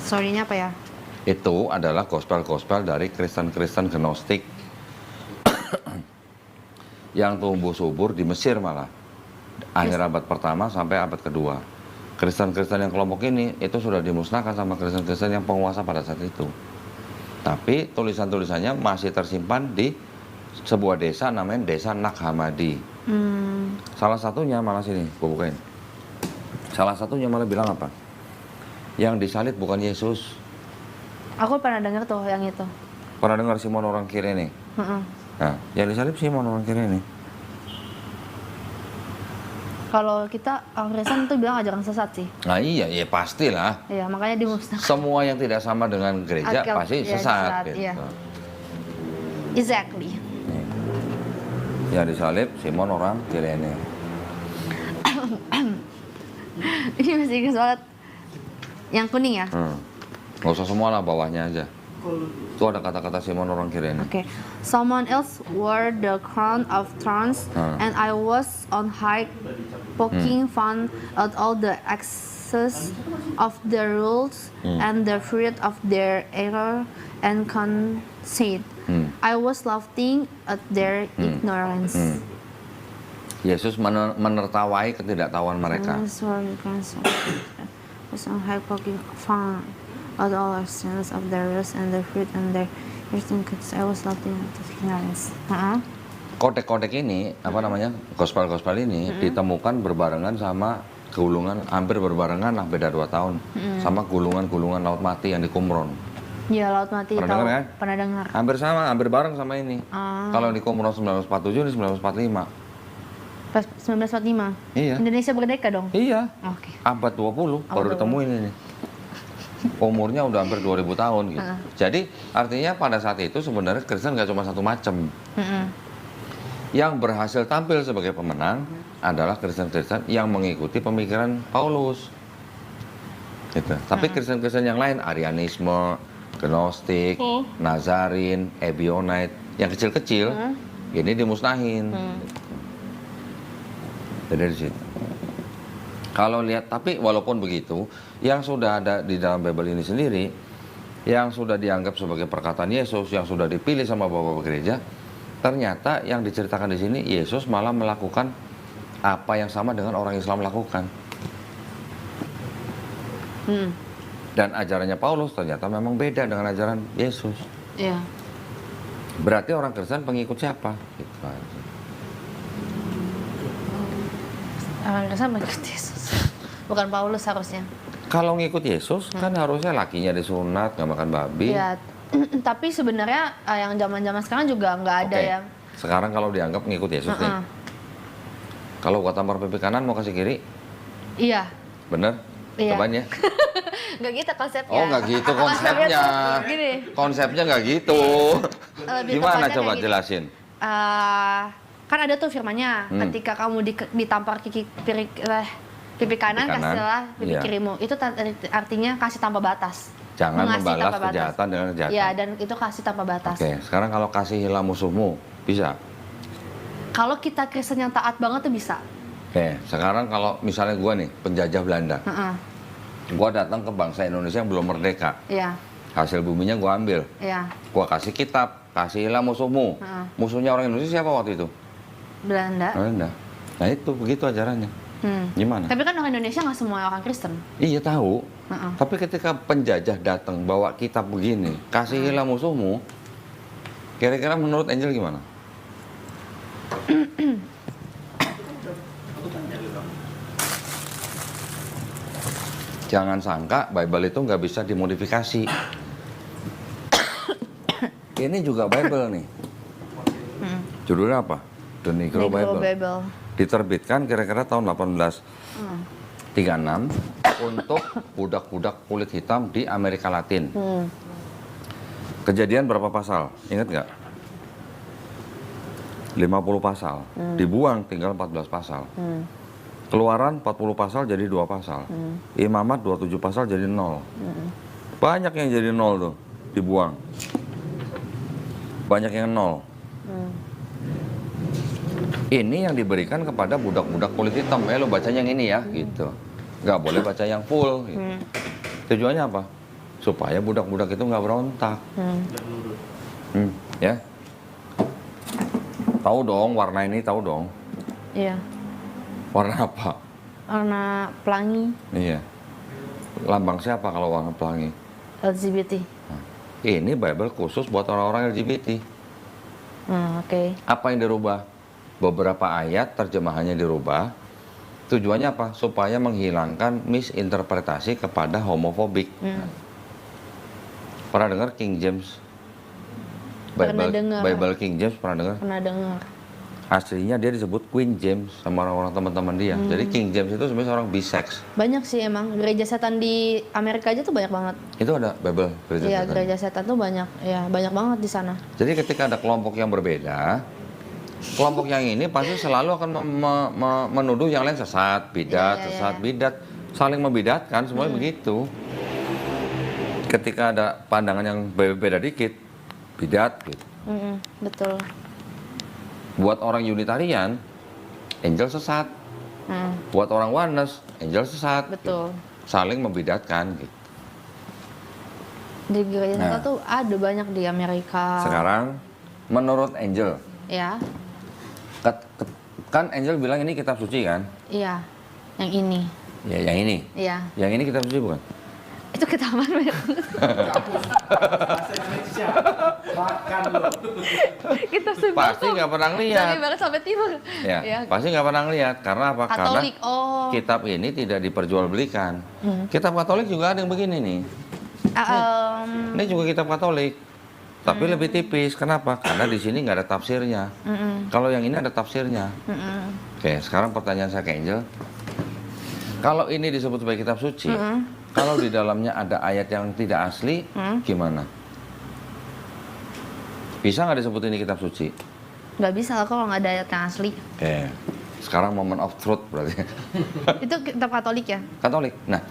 Sorry-nya apa ya? Itu adalah gospel-gospel dari Kristen-Kristen Gnostik yang tumbuh subur di Mesir malah. Akhir abad pertama sampai abad kedua. Kristen-Kristen yang kelompok ini itu sudah dimusnahkan sama Kristen-Kristen yang penguasa pada saat itu. Tapi tulisan-tulisannya masih tersimpan di sebuah desa namanya Desa Nag Hammadi. Salah satunya malah sini, gue bukain. Salah satunya malah bilang apa? Yang disalib bukan Yesus. Aku pernah dengar tuh yang itu. Pernah dengar Simon orang Kirene? Nah, yang disalib Simon orang Kirene. Kalau kita orang Kristen tuh bilang ajaran sesat sih. Nah iya, ya pastilah. Iya, makanya dimusnahkan. Semua yang tidak sama dengan gereja pasti sesat. Gitu. Iya. Exactly. Yang disalib Simon orang Kirene. Ini masih Inggris banget. Yang kuning ya? Nggak usah semua lah, bawahnya aja. Itu ada kata-kata Simon orang Kirene. Okay. Someone else wore the crown of thorns, and I was on high, poking fun at all the excess of the rules and the fruit of their error and conceit. I was laughing at their ignorance. Yesus menertawai ketidaktahuan mereka. I was on high, poking fun at all the sins of their rules and the fruit and their I was laughing at their ignorance. Kotek-kotek ini, apa namanya, gospel-gospel ini ditemukan berbarengan sama hampir berbarengan lah, beda 2 tahun, sama gulungan-gulungan Laut Mati yang di Qumran. Iya, Laut Mati. Pernah dengar kan? Pernah dengar. Hampir sama, hampir bareng sama ini. Kalau di Qumran 1947, ini 1945. 1945? Iya. Indonesia merdeka dong? Iya. Oke. Abad 20 baru ditemuin ini. Umurnya udah hampir 2000 tahun gitu. Jadi artinya pada saat itu sebenarnya Kristen nggak cuma satu macam. Yang berhasil tampil sebagai pemenang adalah Kristen-Kristen yang mengikuti pemikiran Paulus. Gitu. Tapi Kristen-Kristen yang lain, Arianisme, Gnostik, Nazarin, Ebionite, yang kecil-kecil, ini dimusnahin. Jadi di situ. Kalau lihat, tapi walaupun begitu, yang sudah ada di dalam Bible ini sendiri, yang sudah dianggap sebagai perkataan Yesus, yang sudah dipilih sama bapak-bapak gereja, ternyata yang diceritakan di sini, Yesus malah melakukan apa yang sama dengan orang Islam lakukan. Dan ajarannya Paulus ternyata memang beda dengan ajaran Yesus. Iya. Berarti orang Kristen pengikut siapa? Gitu aja. Orang Kristen mengikut Yesus. Bukan Paulus harusnya. Kalau ngikut Yesus, kan harusnya lakinya disunat, nggak makan babi. Iya. Tapi sebenarnya yang zaman-zaman sekarang juga nggak ada Oke. yang. Sekarang kalau dianggap ngikut Yesus nih, kalau gua tampar pipi kanan mau kasih kiri, Iya. bener? Iya. Cobain ya. Nggak gitu konsepnya. Oh nggak gitu konsepnya. Gini. Konsepnya nggak gitu. Lebih Gimana tepatnya coba kayak gini. jelasin? Kan ada tuh firmannya, ketika kamu ditampar pipi kanan, kanan, kasihlah pipi iya. kirimu. Itu artinya kasih tanpa batas. Jangan Mengasih membalas tanpa batas. kejahatan dengan kejahatan. Iya, dan itu kasih tanpa batas. Oke, sekarang kalau kasihilah musuhmu, bisa? Kalau kita Kristen yang taat banget tuh bisa. Oke, sekarang kalau misalnya gua nih, penjajah Belanda. Gua datang ke bangsa Indonesia yang belum merdeka. Iya, Hasil buminya gua ambil. iya. Gua kasih kitab, kasihilah musuhmu. Musuhnya orang Indonesia siapa waktu itu? Belanda. Belanda. Nah itu, begitu ajarannya. Gimana? Tapi kan orang Indonesia nggak semua orang Kristen. Iya tahu. Tapi ketika penjajah datang bawa kitab begini, kasihilah musuhmu, kira-kira menurut Angel gimana? Jangan sangka Bible itu nggak bisa dimodifikasi. Ini juga Bible nih. Judulnya apa? The Negro Bible. Diterbitkan kira-kira tahun 1836 untuk budak-budak kulit hitam di Amerika Latin. Kejadian berapa pasal? Ingat nggak? 50 pasal. Dibuang tinggal 14 pasal. Keluaran 40 pasal jadi 2 pasal. Imamat 27 pasal jadi 0. Banyak yang jadi 0 tuh, dibuang. Banyak yang 0. Ini yang diberikan kepada budak-budak kulit hitam. Lo bacanya yang ini ya, gitu. Nggak boleh baca yang full. Gitu. Tujuannya apa? Supaya budak-budak itu nggak berontak. Ya. Tahu dong warna ini, tahu dong. Iya. Warna apa? Warna pelangi, Iya. Lambang siapa kalau warna pelangi? LGBT. Nah, ini Bible khusus buat orang-orang LGBT. Oke. Apa yang dirubah? Beberapa ayat terjemahannya dirubah. Tujuannya apa? Supaya menghilangkan misinterpretasi kepada homofobik. Pernah dengar King James? Pernah dengar. Bible King James pernah dengar? Pernah dengar. Aslinya dia disebut Queen James sama orang-orang teman-teman dia. Jadi King James itu sebenarnya seorang bisex. Banyak sih emang. Gereja setan di Amerika aja tuh banyak banget. Itu ada Bible gereja Iya, setan. gereja setan tuh banyak. Ya, banyak banget di sana. Jadi ketika ada kelompok yang berbeda, kelompok yang ini pasti selalu akan menuduh yang lain sesat, bidat, Iya, iya, sesat, iya. bidat. Saling membidatkan, semuanya begitu. Ketika ada pandangan yang beda dikit, bidat gitu. Betul. Buat orang Unitarian, Angel sesat. Buat orang Oneness, Angel sesat. Betul. Gitu. Saling membidatkan gitu. Di gereja setan Nah. tuh ada banyak di Amerika. Sekarang, menurut Angel, Ya, kan Angel bilang ini kitab suci kan? iya. Yang ini. Ya, yang ini. Iya. Yang ini kitab suci bukan? Itu ketahuan banyak. Bahasa Indonesia. Makan lo. Kita sebut Pasti nggak pernah dari lihat. barat sampai timur. Ya, Iya. pasti nggak pernah lihat. Karena apa? Katolik. Karena kitab ini tidak diperjualbelikan. Kitab Katolik juga ada yang begini nih. Ini juga kitab Katolik, tapi lebih tipis. Kenapa? Karena di sini nggak ada tafsirnya. Kalau yang ini ada tafsirnya. Oke, sekarang pertanyaan saya ke Angel. Kalau ini disebut sebagai kitab suci, Kalau di dalamnya ada ayat yang tidak asli, gimana? Bisa nggak disebut ini kitab suci? Nggak bisa lah kalau nggak ada ayat yang asli. Oke. Sekarang moment of truth berarti. Itu kitab Katolik ya? Katolik. Nah,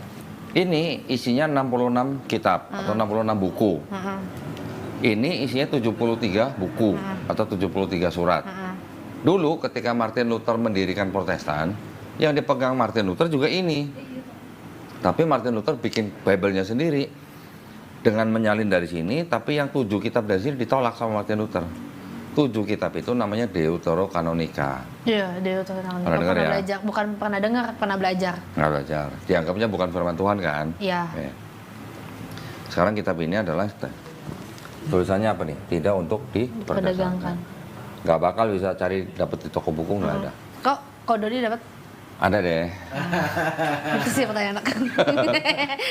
ini isinya 66 kitab atau 66 buku. Heeh. Ini isinya 73 buku atau 73 surat. Dulu ketika Martin Luther mendirikan Protestan, yang dipegang Martin Luther juga ini. Tapi Martin Luther bikin Bible-nya sendiri dengan menyalin dari sini, tapi yang 7 kitab dari sini ditolak sama Martin Luther. 7 kitab itu namanya Deuterokanonika. Iya, Deuterokanonika. Pernah dengar ya? Belajar, bukan pernah dengar, pernah belajar. Nggak belajar. Dianggapnya bukan firman Tuhan kan? Iya. Ya. Sekarang kitab ini adalah tulisannya apa nih? Tidak untuk diperdagangkan. Perdagangkan. Nggak bakal bisa cari dapat di toko buku, nggak ada. Kok Dodi dapat? Ada deh. Itu sih pertanyaan aku.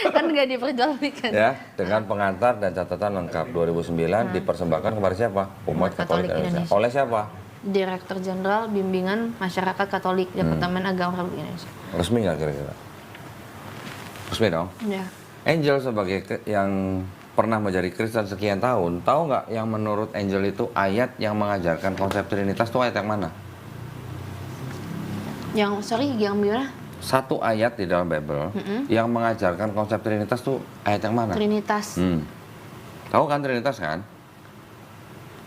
Kan nggak diperjualbelikan. Ya, dengan pengantar dan catatan lengkap 2009 dipersembahkan kepada siapa? Umat Katolik Indonesia. Oleh siapa? Direktur Jenderal Bimbingan Masyarakat Katolik Departemen Agama Republik Indonesia. Resmi nggak kira-kira? Resmi dong. Ya. Angel sebagai yang pernah menjadi Kristen sekian tahun, tahu nggak yang menurut Angel itu ayat yang mengajarkan konsep Trinitas itu ayat yang mana? Yang gimana? Satu ayat di dalam Bible yang mengajarkan konsep Trinitas tuh ayat yang mana? Trinitas. Tahu kan Trinitas kan?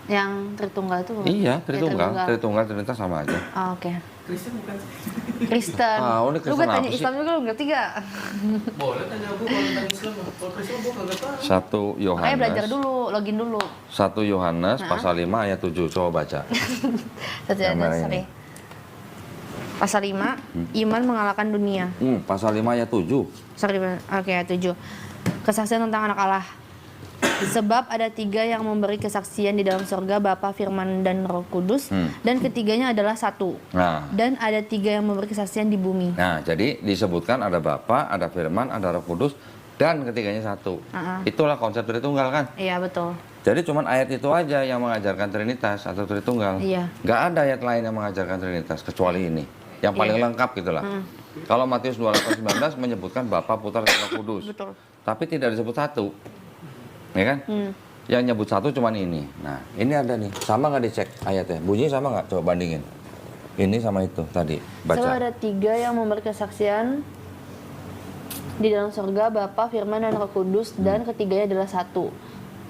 Yang Tritunggal itu bukan? Iya, Ya, Tritunggal, Trinitas sama aja. Oh, oke. Kristen bukan sih? Kristen. Ah, ini Lu Kristen gue tanya apa sih? Islam juga lu ngerti gak? Boleh tanya aku kalau tentang Islam. Kalau Kristen gue kagak tahu. 1 Yohanes. Makanya belajar dulu, login dulu. 1 Yohanes pasal 5 ayat 7. Coba baca. Satu Yang mana sorry. ini? Pasal 5, iman mengalahkan dunia. Pasal 5 ayat 7. Sorry, oke, 7. Kesaksian tentang anak Allah. Sebab ada 3 yang memberi kesaksian di dalam surga, Bapa, Firman, dan Roh Kudus, dan ketiganya adalah satu. Nah, Dan ada 3 yang memberi kesaksian di bumi. nah, jadi disebutkan ada Bapa, ada Firman, ada Roh Kudus, dan ketiganya satu. Itulah konsep Tritunggal kan? Iya, betul. Jadi cuman ayat itu aja yang mengajarkan Trinitas atau Tritunggal. Iya. Nggak ada ayat lain yang mengajarkan Trinitas kecuali ini. Yang paling lengkap gitulah. Kalau Matius 28:19 menyebutkan Bapa, Putra, dan Roh Kudus. Betul. Tapi tidak disebut satu. Ya kan? Yang nyebut satu cuman ini. Nah, ini ada nih. Sama nggak dicek ayatnya? Bunyinya sama nggak? Coba bandingin. Ini sama itu tadi. Sebab Baca. ada 3 yang memberi kesaksian di dalam surga, Bapa, Firman, dan Roh Kudus, dan ketiganya adalah satu.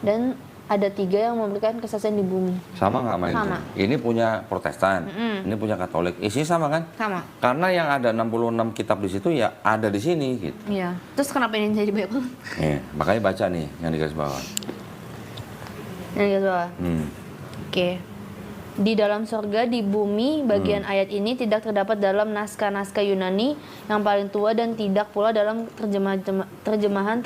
Dan ada 3 yang memberikan kesaksian di bumi. Sama nggak sama Sama. itu? Ini punya Protestan. Ini punya Katolik. Isinya sama kan? Sama. Karena yang ada 66 kitab di situ ya ada di sini gitu. Iya. Terus kenapa ini jadi Bible? Makanya baca nih yang di garis bawah. Yang gitu. Oke. Di dalam surga, di bumi, bagian ayat ini tidak terdapat dalam naskah-naskah Yunani yang paling tua dan tidak pula dalam terjemahan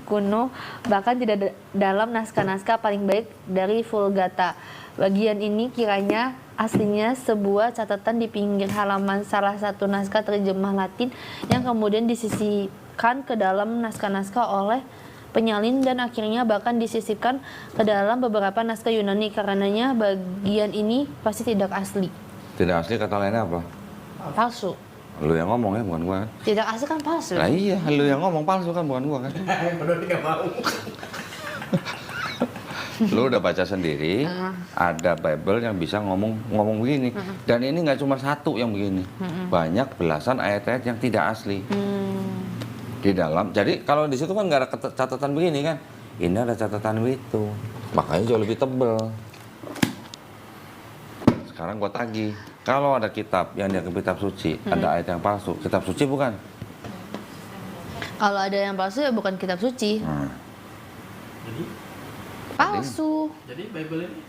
kuno, bahkan tidak dalam naskah-naskah paling baik dari Vulgata. Bagian ini kiranya aslinya sebuah catatan di pinggir halaman salah satu naskah terjemah Latin yang kemudian disisipkan ke dalam naskah-naskah oleh penyalin dan akhirnya bahkan disisipkan ke dalam beberapa naskah Yunani. Karenanya bagian ini pasti tidak asli. Tidak asli kata lainnya apa? Palsu. Lu yang ngomong ya, bukan gua kan? Tidak asli kan palsu. Nah iya, lu yang ngomong palsu kan, bukan gua kan? Bener nggak mau. Lu udah baca sendiri, ada Bible yang bisa ngomong begini. Dan ini nggak cuma satu yang begini. Banyak belasan ayat-ayat yang tidak asli. Di dalam, jadi kalau di situ kan nggak ada catatan begini kan, ini ada catatan itu, makanya jauh lebih tebel. Sekarang gua tagih, kalau ada kitab yang dianggap kitab suci, ada ayat yang palsu, kitab suci bukan? Kalau ada yang palsu ya bukan kitab suci. Jadi, Palsu. jadi Bible ini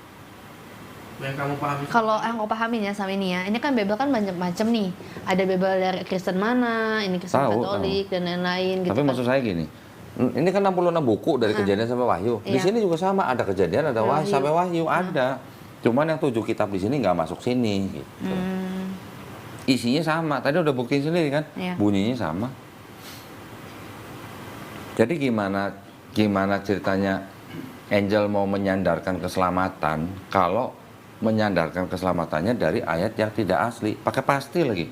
yang kamu pahami. Kalau yang kau pahamin ya sama ini ya, ini kan Bible kan banyak macam nih. Ada Bible dari Kristen mana, ini Kristen Tahu, Katolik dan lain-lain gitu. Tapi kan. maksud saya gini, ini kan 66 buku dari Kejadian sampai Wahyu. Di Iya. sini juga sama, ada Kejadian, ada Wahyu sampai Wahyu ada. Cuman yang 7 kitab di sini nggak masuk sini. Gitu. Isinya sama. Tadi udah buktiin sendiri kan, Iya. bunyinya sama. Jadi gimana ceritanya Angel mau menyandarkan keselamatan kalau menyandarkan keselamatannya dari ayat yang tidak asli, pakai pasti lagi.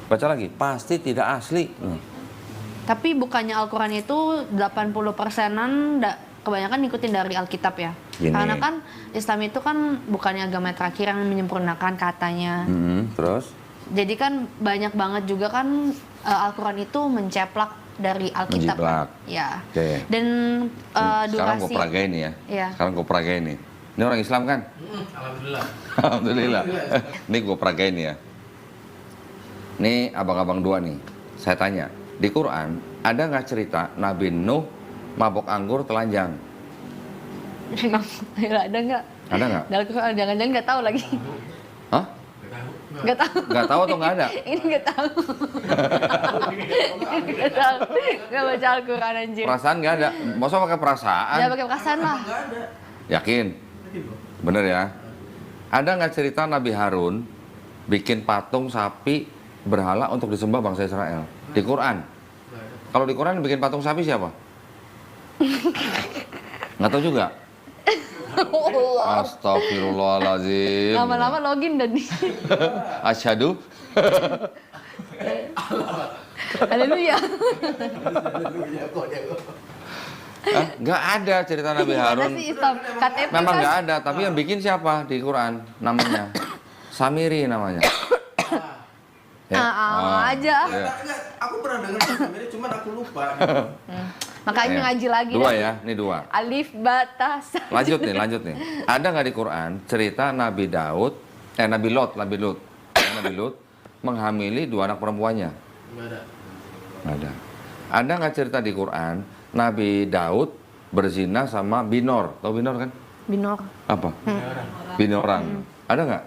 Baca lagi, pasti tidak asli. Tapi bukannya Al-Quran itu 80%-an kebanyakan ngikutin dari Alkitab ya. Gini. Karena kan Islam itu kan bukannya agama terakhir yang menyempurnakan katanya. Terus? Jadi kan banyak banget juga kan Al-Quran itu menceplak dari Alkitab. Menjiplak. Ya. Oke. Dan Sekarang gue durasi. peragain nih ya. Iya. Sekarang gue peragain nih. Ini orang Islam kan? Alhamdulillah. Alhamdulillah. Ini gue peragain ya. Nih abang-abang dua nih. Saya tanya, di Quran ada nggak cerita Nabi Nuh mabok anggur telanjang? Ada nggak? Ada nggak? Dalam Quran jangan-jangan nggak tahu lagi. Hah? Nggak tahu. Nggak tahu atau nggak ada? Ini nggak tahu. Nggak tahu. Nggak baca Al-Quran anjir. Perasaan nggak ada? Masa pakai perasaan? Jangan pakai perasaan lah. Nggak ada. Yakin? Bener ya? Ada nggak cerita Nabi Harun bikin patung sapi berhala untuk disembah bangsa Israel? Di Quran? Nggak ada. Kalau di Quran bikin patung sapi siapa? Nggak tahu juga? Astagfirullahaladzim. Lama-lama login dan Asyhadu. haleluya. Hah? Nggak ada cerita Nabi Harun. Mana sih Islam? KTP Memang kan? nggak ada, tapi yang bikin siapa di Quran? Namanya Samiri namanya. Aja. Ya. Enggak, aku pernah dengar sebenarnya, cuman aku lupa. Makanya Ya. ngaji lagi Dua dah. ya, ini dua. Alif batas. Lanjut nih. Ada nggak di Quran cerita Nabi Nabi Lot menghamili dua anak perempuannya? Nggak ada. Nggak ada. Ada nggak cerita di Quran Nabi Daud berzina sama Binor? Tahu Binor kan? Binor. Apa? Orang. Binorang. Ada nggak?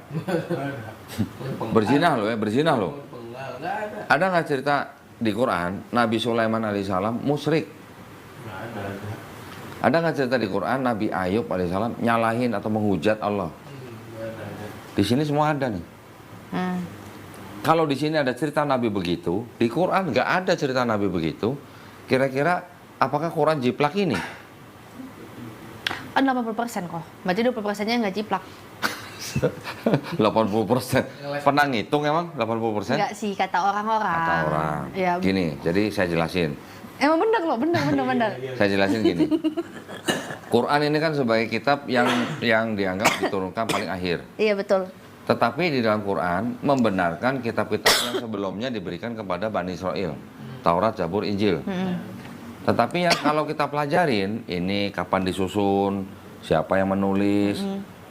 Berzina loh. Nggak ada. Ada nggak cerita di Quran Nabi Sulaiman alaihissalam musyrik? Nggak ada. Ada nggak cerita di Quran Nabi Ayub alaihissalam nyalahin atau menghujat Allah? Nggak ada. Di sini semua ada nih. Hmm. Kalau di sini ada cerita Nabi begitu, di Quran nggak ada cerita Nabi begitu. Kira-kira apakah Quran jiplak ini? Kan 80% kok. Berarti 20%-nya nggak jiplak. 80%. Pernah ngitung emang 80%? Enggak sih, kata orang-orang. Kata orang. Ya, Gini, jadi saya jelasin. emang bener loh, bener. Saya jelasin gini. Quran ini kan sebagai kitab yang dianggap diturunkan paling akhir. Iya betul. Tetapi di dalam Quran membenarkan kitab-kitab yang sebelumnya diberikan kepada Bani Israel. Taurat, Zabur, Injil. Tetapi yang kalau kita pelajarin, ini kapan disusun, siapa yang menulis,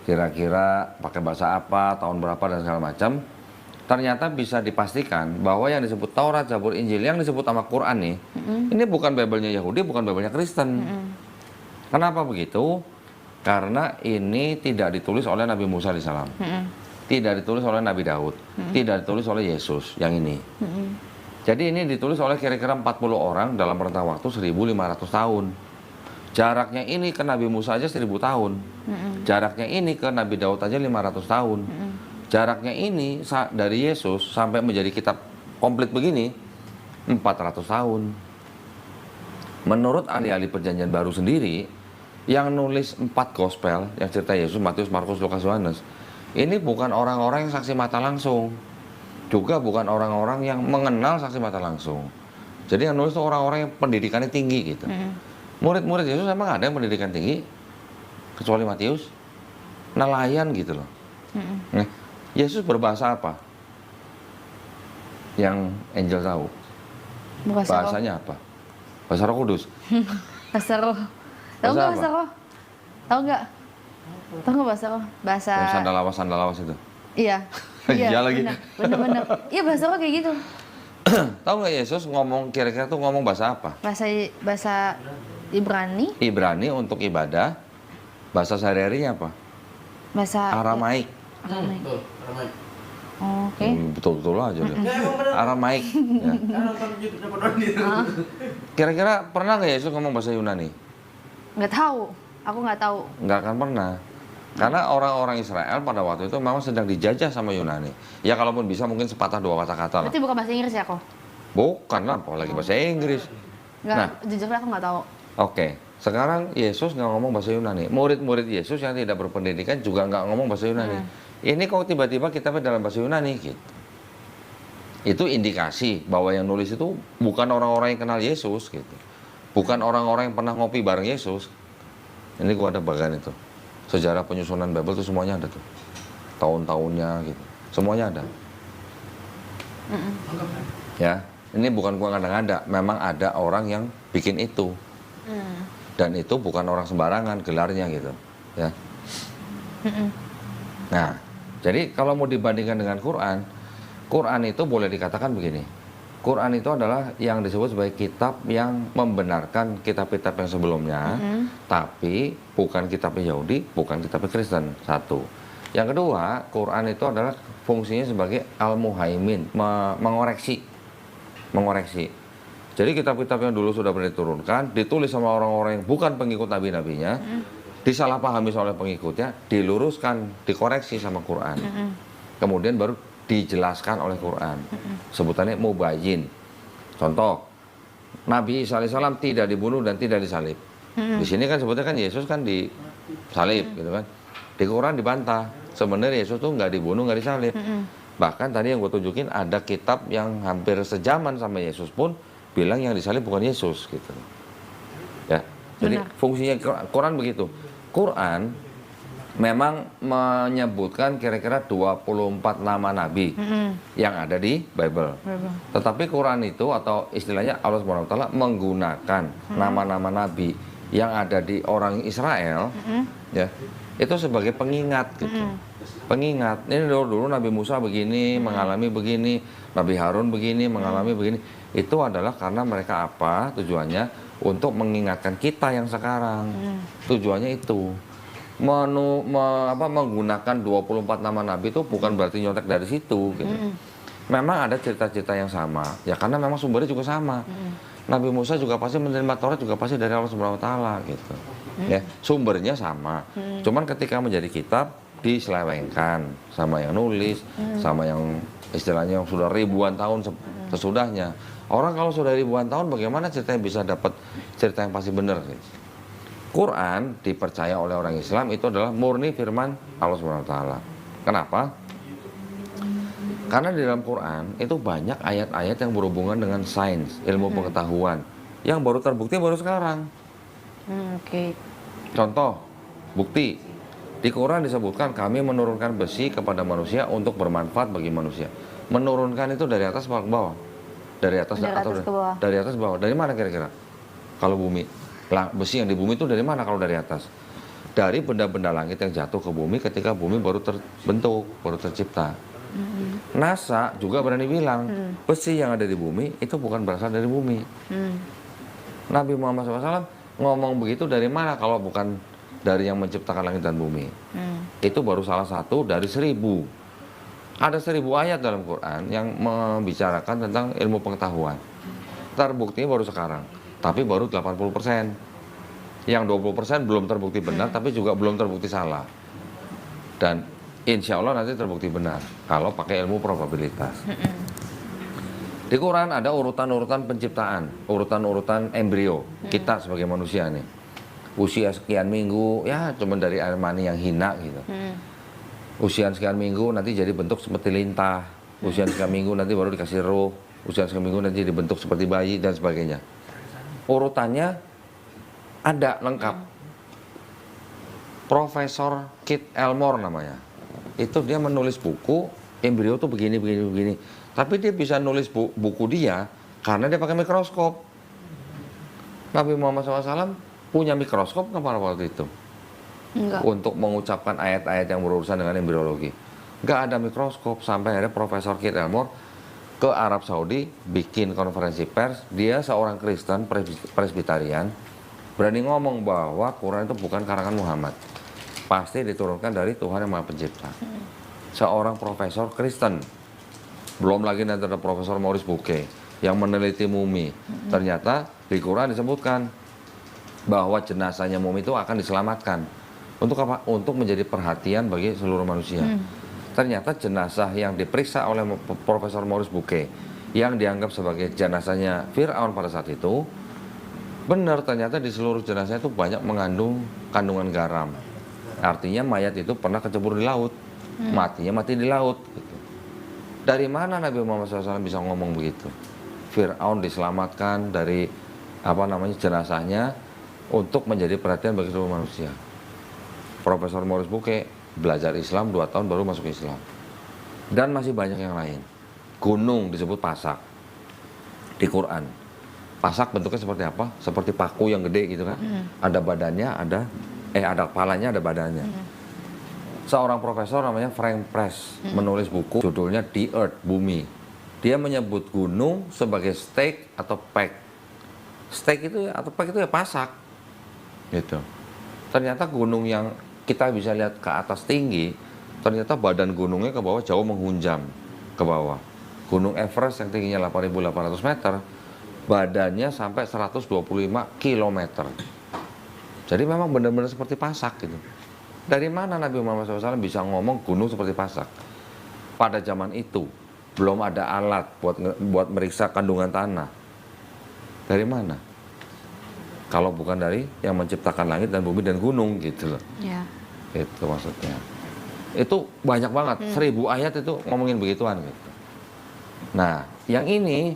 kira-kira pakai bahasa apa, tahun berapa dan segala macam, ternyata bisa dipastikan bahwa yang disebut Taurat, Zabur, Injil, yang disebut sama Quran nih, ini bukan Bible-nya Yahudi, bukan Bible-nya Kristen. Kenapa begitu? Karena ini tidak ditulis oleh Nabi Musa alaihissalam, tidak ditulis oleh Nabi Daud, tidak ditulis oleh Yesus yang ini. Jadi ini ditulis oleh kira-kira 40 orang dalam rentang waktu 1.500 tahun. Jaraknya ini ke Nabi Musa aja 1.000 tahun. Jaraknya ini ke Nabi Daud aja 500 tahun. Jaraknya ini dari Yesus sampai menjadi kitab komplit begini 400 tahun. Menurut ahli-ahli perjanjian baru sendiri, yang nulis 4 gospel, yang cerita Yesus, Matius, Markus, Lukas, Yohanes, ini bukan orang-orang yang saksi mata langsung. Juga bukan orang-orang yang mengenal saksi mata langsung. Jadi yang nulis itu orang-orang yang pendidikannya tinggi gitu. Murid-murid Yesus emang ada yang pendidikan tinggi? Kecuali Matius? Nelayan gitu loh. Nah, Yesus berbahasa apa? Yang Angel tahu? Bahasanya apa? Bahasa Roh Kudus? Bahasa roh. Bahasa Tahu nggak apa? bahasa roh? Tahu nggak? Tahu nggak bahasa roh? Bahasa. Yang sandalawas itu? Iya. Iya lagi. Bener. Iya bahasa roh kayak gitu. Tahu nggak Yesus ngomong kira-kira tuh ngomong bahasa apa? Bahasa Ibrani. Ibrani untuk ibadah. Bahasa sehari-harinya apa? Bahasa Aramaik. Aramaik. Tuh, ramai. Oh, oke. Betul-betul aja deh. Nggak, emang bener. Aramaik. Ya. Kan nonton YouTube dapat orang gitu. Kira-kira pernah nggak Yesus ngomong bahasa Yunani? Nggak tahu. Aku nggak tahu. Nggak akan pernah. Karena orang-orang Israel pada waktu itu memang sedang dijajah sama Yunani. Ya kalaupun bisa mungkin sepatah dua kata-kata lah. Berarti bukan bahasa Inggris ya kok? Bukan lah, apalagi bahasa Inggris. Nggak, Nah. jujur aku nggak tahu. Oke, sekarang Yesus nggak ngomong bahasa Yunani. Murid-murid Yesus yang tidak berpendidikan juga nggak ngomong bahasa Yunani. Ini kok tiba-tiba kita dalam bahasa Yunani gitu. Itu indikasi bahwa yang nulis itu bukan orang-orang yang kenal Yesus gitu. Bukan orang-orang yang pernah ngopi bareng Yesus. Ini gua ada bagian itu. Sejarah penyusunan Bible itu semuanya ada tuh. Tahun-tahunnya gitu. Semuanya ada. Anggap kan? Ya, ini bukan gua ngada-ngada, memang ada orang yang bikin itu. Dan itu bukan orang sembarangan gelarnya gitu, ya. Nah, jadi kalau mau dibandingkan dengan Quran, Quran itu boleh dikatakan begini. Quran itu adalah yang disebut sebagai kitab yang membenarkan kitab-kitab yang sebelumnya, tapi bukan kitabnya Yahudi, bukan kitabnya Kristen. Satu. Yang kedua, Quran itu adalah fungsinya sebagai al-muhaimin, mengoreksi. Jadi kitab-kitab yang dulu sudah pernah diturunkan, ditulis sama orang-orang yang bukan pengikut nabi-nabinya, disalahpahami oleh pengikutnya, diluruskan, dikoreksi sama Quran. Kemudian baru dijelaskan oleh Quran. Sebutannya mubayyin. Contoh, Nabi Isa alaihissalam tidak dibunuh dan tidak disalib. Di sini kan sebutnya kan Yesus kan disalib gitu kan. Di Quran dibantah. Sebenarnya Yesus tuh nggak dibunuh, nggak disalib. Bahkan tadi yang gue tunjukin ada kitab yang hampir sejaman sama Yesus pun bilang yang disalib bukan Yesus gitu. Ya. Jadi fungsinya Quran begitu. Quran memang menyebutkan kira-kira 24 nama nabi yang ada di Bible. Tetapi Quran itu atau istilahnya Allah SWT menggunakan nama-nama nabi yang ada di orang Israel ya, itu sebagai pengingat gitu. Pengingat. Ini dulu Nabi Musa begini, mengalami begini, Nabi Harun begini, mengalami begini. Itu adalah karena mereka apa? Tujuannya untuk mengingatkan kita yang sekarang. Tujuannya itu. Menggunakan 24 nama nabi itu bukan berarti nyontek dari situ gitu. Memang ada cerita-cerita yang sama ya, karena memang sumbernya juga sama. Nabi Musa juga pasti menerima Taurat juga pasti dari Allah Subhanahu wa taala gitu. Ya, sumbernya sama. Cuman ketika menjadi kitab diselewengkan sama yang nulis, sama yang istilahnya yang sudah ribuan tahun sesudahnya. Orang kalau sudah ribuan tahun bagaimana ceritanya bisa dapat cerita yang pasti benar gitu. Quran dipercaya oleh orang Islam itu adalah murni firman Allah Subhanahu wa taala. Kenapa? Karena di dalam Quran itu banyak ayat-ayat yang berhubungan dengan sains, ilmu pengetahuan yang baru terbukti baru sekarang. Contoh, bukti. Di Quran disebutkan kami menurunkan besi kepada manusia untuk bermanfaat bagi manusia. Menurunkan itu dari atas ke bawah? Dari atas atau ke bawah. dari atas ke bawah? Dari mana kira-kira? Kalau bumi. Besi yang di bumi itu dari mana kalau dari atas? Dari benda-benda langit yang jatuh ke bumi ketika bumi baru terbentuk, baru tercipta. NASA juga berani bilang besi yang ada di bumi itu bukan berasal dari bumi. Nabi Muhammad SAW ngomong begitu dari mana kalau bukan dari yang menciptakan langit dan bumi? Itu baru salah satu dari 1000. Ada 1000 ayat dalam Quran yang membicarakan tentang ilmu pengetahuan. Terbuktinya baru sekarang. Tapi baru 80%. Yang 20% belum terbukti benar, tapi juga belum terbukti salah. Dan insya Allah nanti terbukti benar, kalau pakai ilmu probabilitas. Di Quran ada urutan-urutan penciptaan, urutan-urutan embrio, kita sebagai manusia nih. Usia sekian minggu, ya cuma dari air mani yang hina gitu. Usia sekian minggu nanti jadi bentuk seperti lintah. Usia sekian minggu nanti baru dikasih roh. Usia sekian minggu nanti dibentuk seperti bayi dan sebagainya. Urutannya ada lengkap. Profesor Kit Elmore namanya. Itu dia menulis buku embrio tuh begini. Tapi dia bisa nulis buku dia karena dia pakai mikroskop. Nabi Muhammad SAW punya mikroskop nggak pada waktu itu? Enggak. Untuk mengucapkan ayat-ayat yang berurusan dengan embriologi. Nggak ada mikroskop sampai akhirnya Profesor Kit Elmore ke Arab Saudi bikin konferensi pers. Dia seorang Kristen Presbyterian berani ngomong bahwa Quran itu bukan karangan Muhammad, pasti diturunkan dari Tuhan yang Maha Pencipta. Seorang profesor Kristen. Belum lagi nanti ada Profesor Maurice Bucaille yang meneliti mumi. Ternyata di Quran disebutkan bahwa jenazahnya mumi itu akan diselamatkan. Untuk apa? Untuk menjadi perhatian bagi seluruh manusia. Ternyata jenazah yang diperiksa oleh Profesor Maurice Bucaille yang dianggap sebagai jenazahnya Fir'aun pada saat itu, benar ternyata di seluruh jenazah itu banyak mengandung kandungan garam. Artinya mayat itu pernah kecebur di laut, matinya mati di laut. Gitu. Dari mana Nabi Muhammad SAW bisa ngomong begitu? Fir'aun diselamatkan dari jenazahnya untuk menjadi perhatian bagi seluruh manusia. Profesor Maurice Bucaille belajar Islam 2 tahun baru masuk Islam. Dan masih banyak yang lain. Gunung disebut pasak di Quran. Pasak bentuknya seperti apa? Seperti paku yang gede gitu kan. Ada badannya, ada kepalanya, ada badannya. Seorang profesor namanya Frank Press menulis buku judulnya The Earth, Bumi. Dia menyebut gunung sebagai stake atau peg. Stake itu atau peg itu ya pasak. Gitu. Ternyata gunung yang kita bisa lihat ke atas tinggi, ternyata badan gunungnya ke bawah jauh menghunjam ke bawah. Gunung Everest yang tingginya 8.800 meter, badannya sampai 125 km. Jadi memang benar-benar seperti pasak gitu. Dari mana Nabi Muhammad SAW bisa ngomong gunung seperti pasak? Pada zaman itu belum ada alat buat meriksa kandungan tanah. Dari mana? Kalau bukan dari yang menciptakan langit dan bumi dan gunung gitu loh. Ya. Itu maksudnya. Itu banyak banget, 1000 ayat itu ngomongin begituan gitu. Nah, yang ini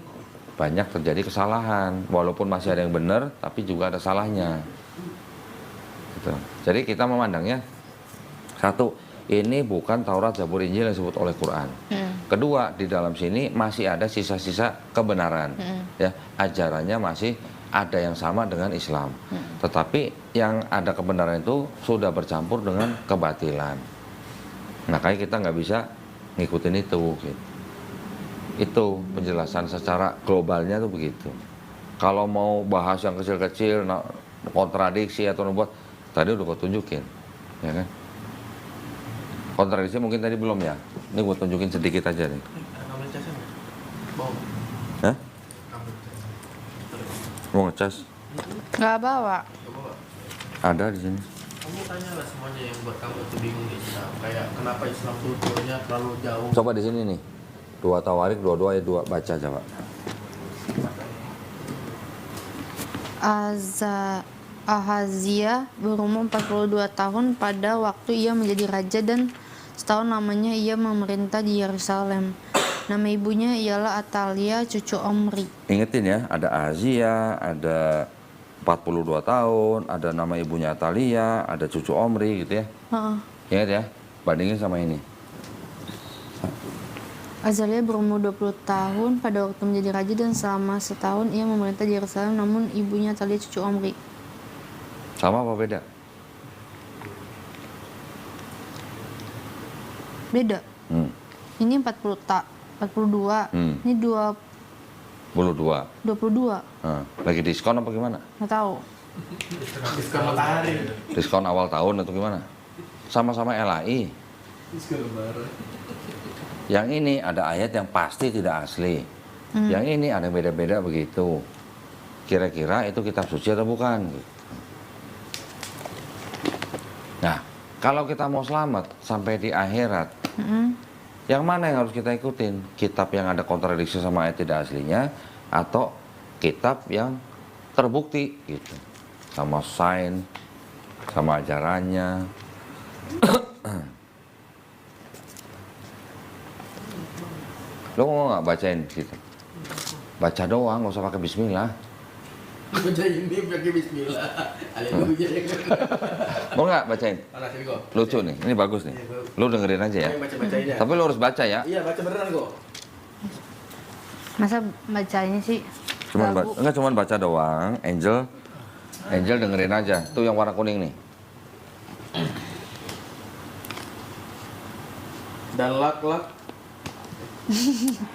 banyak terjadi kesalahan, walaupun masih ada yang benar, tapi juga ada salahnya. Gitu. Jadi kita memandangnya, satu, ini bukan Taurat, Zabur, Injil yang disebut oleh Quran. Kedua, di dalam sini masih ada sisa-sisa kebenaran. Ya, ajarannya masih ada yang sama dengan Islam. Tetapi yang ada kebenaran itu sudah bercampur dengan kebatilan. Makanya kita nggak bisa ngikutin itu. Gitu. Itu penjelasan secara globalnya tuh begitu. Kalau mau bahas yang kecil-kecil, kontradiksi atau nubuat, tadi udah gue tunjukin, ya kan? Kontradiksi mungkin tadi belum ya. Ini gue tunjukin sedikit aja nih. Kabel casnya nggak? Bawa. Hah? Kabel cas. Mau ngecas? Nggak bawa. Nggak bawa. Ada di sini. Kamu tanya lah semuanya yang buat kamu tuh bingung di Islam. Kayak kenapa Islam tuh turunnya terlalu jauh. Coba di sini nih. 2 Tawarik 22 ayat 2 baca coba. Ahazia berumur 42 tahun pada waktu ia menjadi raja dan setahun lamanya ia memerintah di Yerusalem. Nama ibunya ialah Atalia, cucu Omri. Ingetin ya, ada Ahazia, ada 42 tahun, ada nama ibunya Atalia, ada cucu Omri gitu ya. Ingat ya, bandingin sama ini. Azalia berumur 20 tahun pada waktu menjadi raja dan selama setahun ia memerintah di Yerusalem, namun ibunya Atalia, cucu Omri. Sama apa beda? Beda. Ini 42. Ini 22. 22. Lagi diskon apa gimana? Nggak tahu. Diskon matahari. Diskon awal tahun atau gimana? Sama-sama LAI. Diskon lebaran. Yang ini ada ayat yang pasti tidak asli. Yang ini ada beda-beda begitu. Kira-kira itu kitab suci atau bukan? Nah, kalau kita mau selamat sampai di akhirat, yang mana yang harus kita ikutin? Kitab yang ada kontradiksi sama ayat tidak aslinya, atau kitab yang terbukti gitu, sama sains, sama ajarannya. Lo mau nggak bacain gitu? Baca doang, nggak usah pakai Bismillah. Baca ini pakai Bismillah. Haleluya. Mau nggak bacain? Mana sini kok? Lucu nih, ini bagus nih. Lo dengerin aja ya. Baca-bacain ya. Tapi lo harus baca ya. Iya, baca beneran kok. Masa bacanya sih? Enggak cuman baca doang. Angel dengerin aja. Tuh yang warna kuning nih. Dan lak-lak.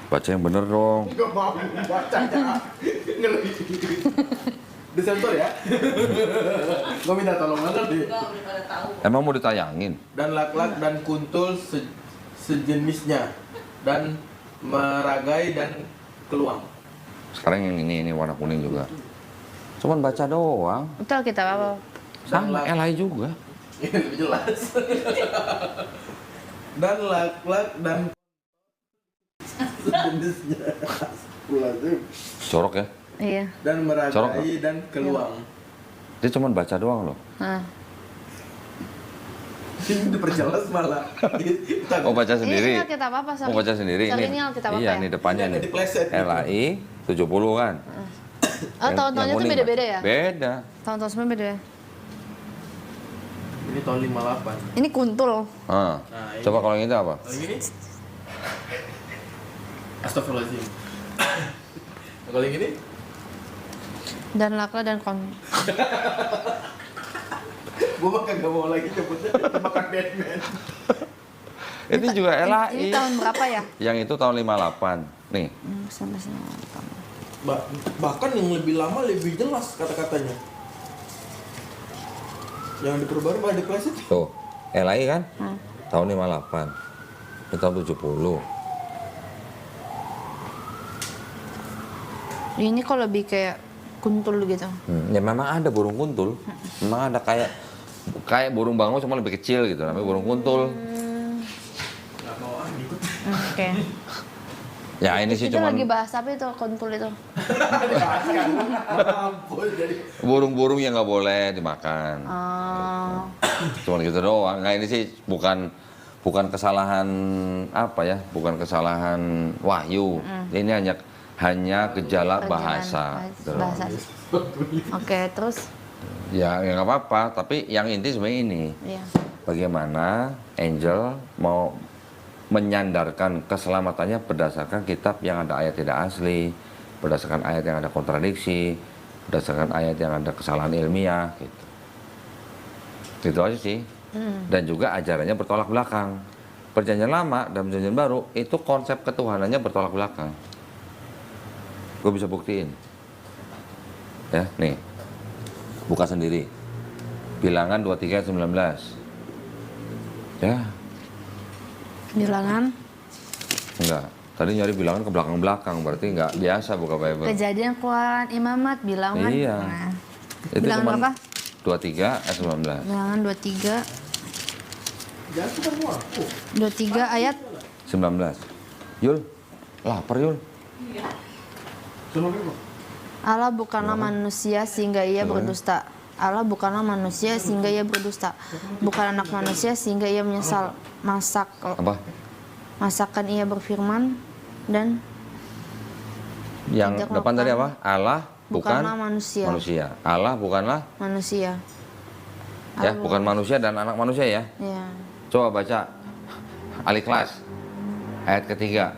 Baca yang bener dong. Gak mau bacanya. Ngeri. Disensor ya? Gue minta tolong banget deh. Emang mau ditayangin? Dan lak-lak dan kuntul sejenisnya. Dan meragai dan keluang. Sekarang yang ini warna kuning juga. Cuman baca doang. Betul kita apa? Sama LAI juga. Ini lebih jelas. Dan lak-lak dan sejenisnya. Jorok ya. Iya. Dan Corok meragai dan keluang. Dia cuman baca doang loh. Ini diperjelas malah. Oh baca sendiri. Ini Alkitab apa? Oh baca sendiri. Ini Alkitab apa iya, ya? nih depannya Ini nih. ada dipleset gitu. LAI 70 kan. Oh, tahun-tahunnya yang tuh kuning, beda-beda Pak. ya? Beda. Tahun-tahun semua beda ya? Ini tahun 58. Ini kuntul. Ah. Nah, ini. Coba kalau yang itu apa? Kalau yang ini? Astagfirullahaladzim. Kalau yang ini? Dan Lakla dan Kon. Gue makan gak mau lagi nyebutnya makan Batman. Itu juga LAI. Ini tahun berapa ya? Yang itu tahun 58. Nih. Sampai sini. Bahkan yang lebih lama lebih jelas kata-katanya. Yang diperbarui malah dipleset. Tuh. LAI kan? Tahun 58. Ini tahun 70. Ini kok lebih kayak kuntul gitu. Ya memang ada burung kuntul. Memang ada kayak burung bangau cuma lebih kecil gitu. Namanya burung kuntul. Gak mau ikut. Oke. Ya ini sih Itu cuma lagi bahas apa itu kuntul itu? Ampun jadi. burung-burung yang nggak boleh dimakan. Oh. Cuma gitu doang. Nah ini sih bukan kesalahan apa ya? Bukan kesalahan wahyu. Ini hanya gejala bahasa. Gitu loh. Bahasa. Oke, terus? Ya nggak apa-apa. Tapi yang inti sebenarnya ini. Iya. Bagaimana Angel mau menyandarkan keselamatannya berdasarkan kitab yang ada ayat tidak asli, berdasarkan ayat yang ada kontradiksi, berdasarkan ayat yang ada kesalahan ilmiah, gitu. Itu aja sih. Dan juga ajarannya bertolak belakang. Perjanjian lama dan perjanjian baru itu konsep ketuhanannya bertolak belakang. Gue bisa buktiin. Ya, nih. Buka sendiri. Bilangan 23 ayat 19. Ya, Bilangan enggak. Tadi nyari bilangan ke belakang-belakang, berarti enggak biasa buka Bible. kejadian Keluaran Imamat bilangan. Iya. Nah, Itu bilangan cuman berapa? 23 ayat 19. Bilangan 23 Jangan suka mau aku. 23 ayat 19. Yul, lapar Yul. Suruh dulu. Allah bukanlah manusia sehingga ia berdusta. Allah bukanlah manusia sehingga ia berdusta. Bukan anak manusia sehingga ia menyesal. Apa? Masakan ia berfirman dan Yang Tidak depan tadi melakukan. apa? Allah bukan bukanlah manusia. manusia. Allah bukanlah Manusia. ya, bukan manusia dan anak manusia ya. Ya. Coba baca Al-Ikhlas ayat ketiga.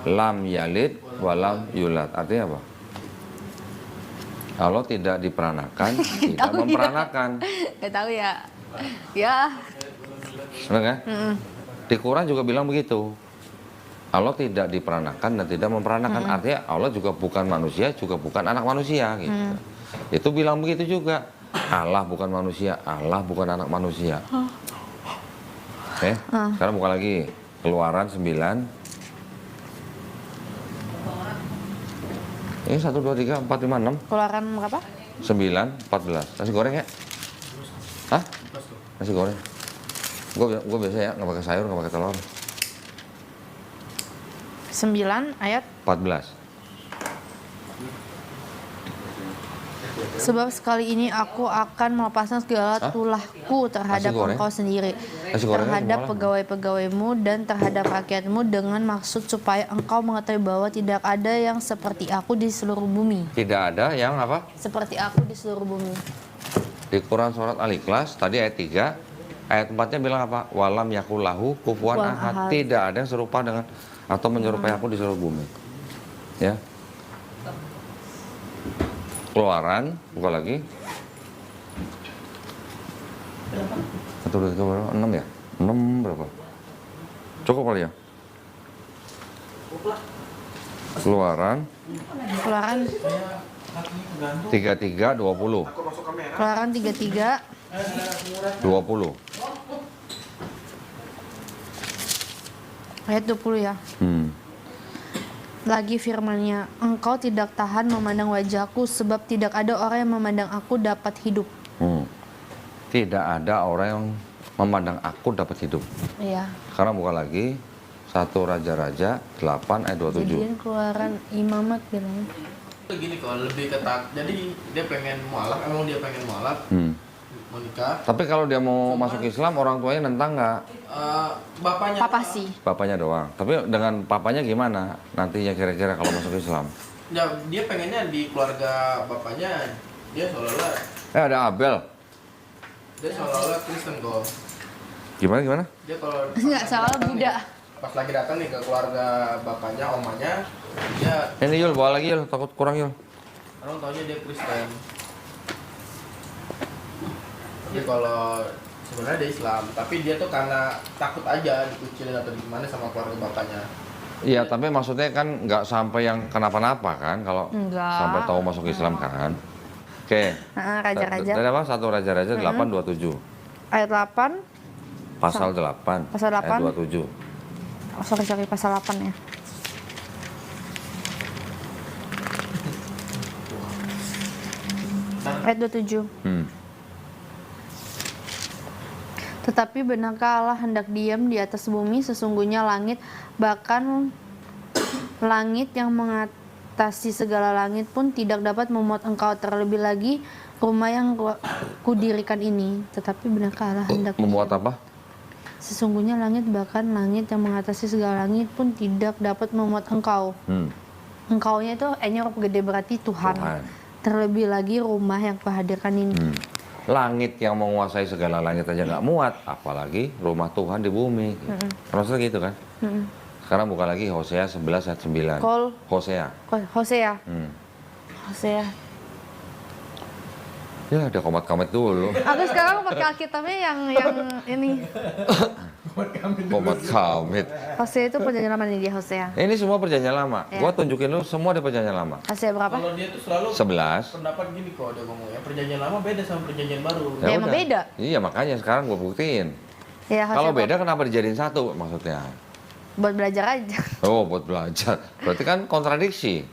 Lam yalid walam yulad. Artinya apa? Allah tidak diperanakan, tidak Tahu ya. memperanakan. Gak tahu ya. Ya. Benar kan? Di Quran juga bilang begitu. Allah tidak diperanakan dan tidak memperanakan. Artinya Allah juga bukan manusia, juga bukan anak manusia gitu. Itu bilang begitu juga. Allah bukan manusia, Allah bukan anak manusia. Sekarang buka lagi. Keluaran 9. Ini 1, 2, 3, 4, 5, 6. Keluaran berapa? 9, 14. Nasi goreng ya? Hah? Nasi goreng. Gue biasa ya, nggak pakai sayur, nggak pakai telur. 9 ayat 14. Sebab sekali ini aku akan melepaskan segala tulahku terhadap Nasi goreng? engkau sendiri, Nasi gorengnya terhadap gimana? pegawai-pegawaimu dan terhadap rakyatmu dengan maksud supaya engkau mengetahui bahwa tidak ada yang seperti aku di seluruh bumi. Tidak ada yang apa? Seperti aku di seluruh bumi. Di Quran surat Al-Ikhlas tadi ayat 3, ayat 4-nya bilang apa? Walam yakulahu kufuwan Kufuwan ahad. ahad. Tidak ada yang serupa dengan atau menyerupai aku di seluruh bumi. Ya. Keluaran, buka lagi. 1, 2, 3, berapa? 6 ya? 6 berapa? Cukup kali ya? Keluaran Keluaran 33, 20. Keluaran 33 20. ayat 20 ya. Lagi firman-Nya, engkau tidak tahan memandang wajahku sebab tidak ada orang yang memandang aku dapat hidup. Tidak ada orang yang memandang aku dapat hidup. Iya. Sekarang buka lagi 1 Raja-Raja 8 ayat 27. Kejadian Keluaran Imamat bilangnya. Gini kalau lebih ketat, jadi dia pengen mualaf, emang dia pengen mualaf. mau nikah. Tapi kalau dia mau masuk Islam, orang tuanya nentang nggak? Bapaknya. Papa sih. Bapaknya doang. Tapi dengan papanya gimana nantinya kira-kira kalau masuk Islam? Ya, dia pengennya di keluarga bapaknya dia seolah-olah Ada Abel. Kristen kok. Gimana? Dia kalau Nggak salah Buddha. pas lagi datang nih ke keluarga bapaknya, omanya, dia Ini Yul, bawa lagi Yul, takut kurang Yul. orang taunya dia Kristen. Tapi kalau sebenarnya dia Islam, tapi dia tuh karena takut aja dikucilin atau gimana sama keluarga bapaknya. Iya, tapi maksudnya kan nggak sampai yang kenapa-napa kan kalau Enggak. sampai tahu masuk Islam kan. Oke. Raja-raja. Tadi apa? Satu Raja-Raja 827. Ayat 8. Pasal 8. Pasal 8. Ayat 27. Oh, sorry, pasal 8 ya. Ayat 27. Tetapi benarkah Allah hendak diam di atas bumi? Sesungguhnya langit, bahkan langit yang mengatasi segala langit pun tidak dapat memuat engkau, terlebih lagi rumah yang kudirikan ini. Tetapi benarkah Allah hendak Membuat diam? apa? Sesungguhnya langit, bahkan langit yang mengatasi segala langit pun tidak dapat memuat engkau. Engkaunya itu E-nya huruf gede, berarti Tuhan. Terlebih lagi rumah yang kuhadirkan ini. Langit yang menguasai segala langit aja nggak muat, apalagi rumah Tuhan di bumi. Maksudnya gitu kan? Sekarang buka lagi Hosea 11 ayat 9. Hosea. Hosea. Hosea. Ya, ada komat-komat dulu. Aku sekarang pakai Alkitabnya yang ini. Komat kamit. Hosea itu perjanjian lama nih, dia Hosea. Ini semua perjanjian lama. Ya. Gua tunjukin lu semua di perjanjian lama. Hosea berapa? Kalau dia tuh selalu 11. pendapat gini kok dia ngomongnya, perjanjian lama beda sama perjanjian baru. Ya, emang udah. beda. Iya, makanya sekarang gua buktiin. Ya, Hosea Kalau berapa? beda kenapa dijadiin satu maksudnya? Buat belajar aja. Oh, buat belajar. Berarti kan kontradiksi.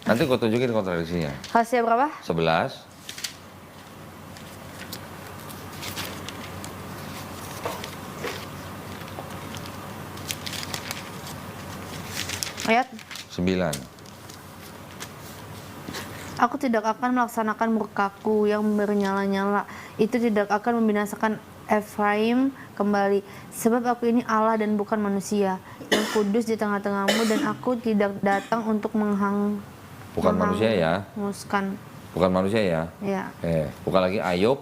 Nanti gua tunjukin kontradiksinya. Hosea berapa? 11. Ayat. 9. Aku tidak akan melaksanakan murkaku yang bernyala-nyala. Itu tidak akan membinasakan Efraim kembali. Sebab aku ini Allah dan bukan manusia, yang kudus di tengah-tengahmu, dan aku tidak datang untuk Bukan manusia ya. menghanguskan. Bukan manusia ya. Ya. Buka lagi Ayub.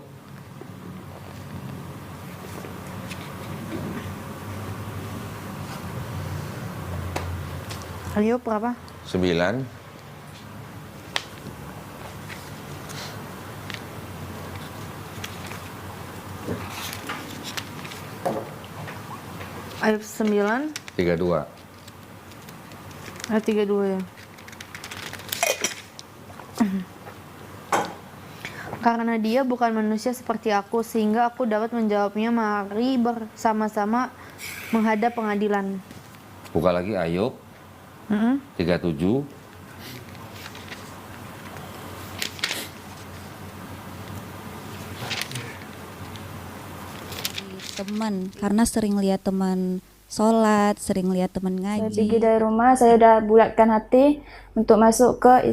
Ayub berapa? 9. Ayub 9. 32. Ayat 32 ya. Karena dia bukan manusia seperti aku, sehingga aku dapat menjawabnya. Mari bersama-sama menghadap pengadilan. Buka lagi Ayub 37. Teman, karena sering lihat teman sholat, sering lihat teman Saya ngaji. pergi dari rumah, saya udah bulatkan hati untuk masuk ke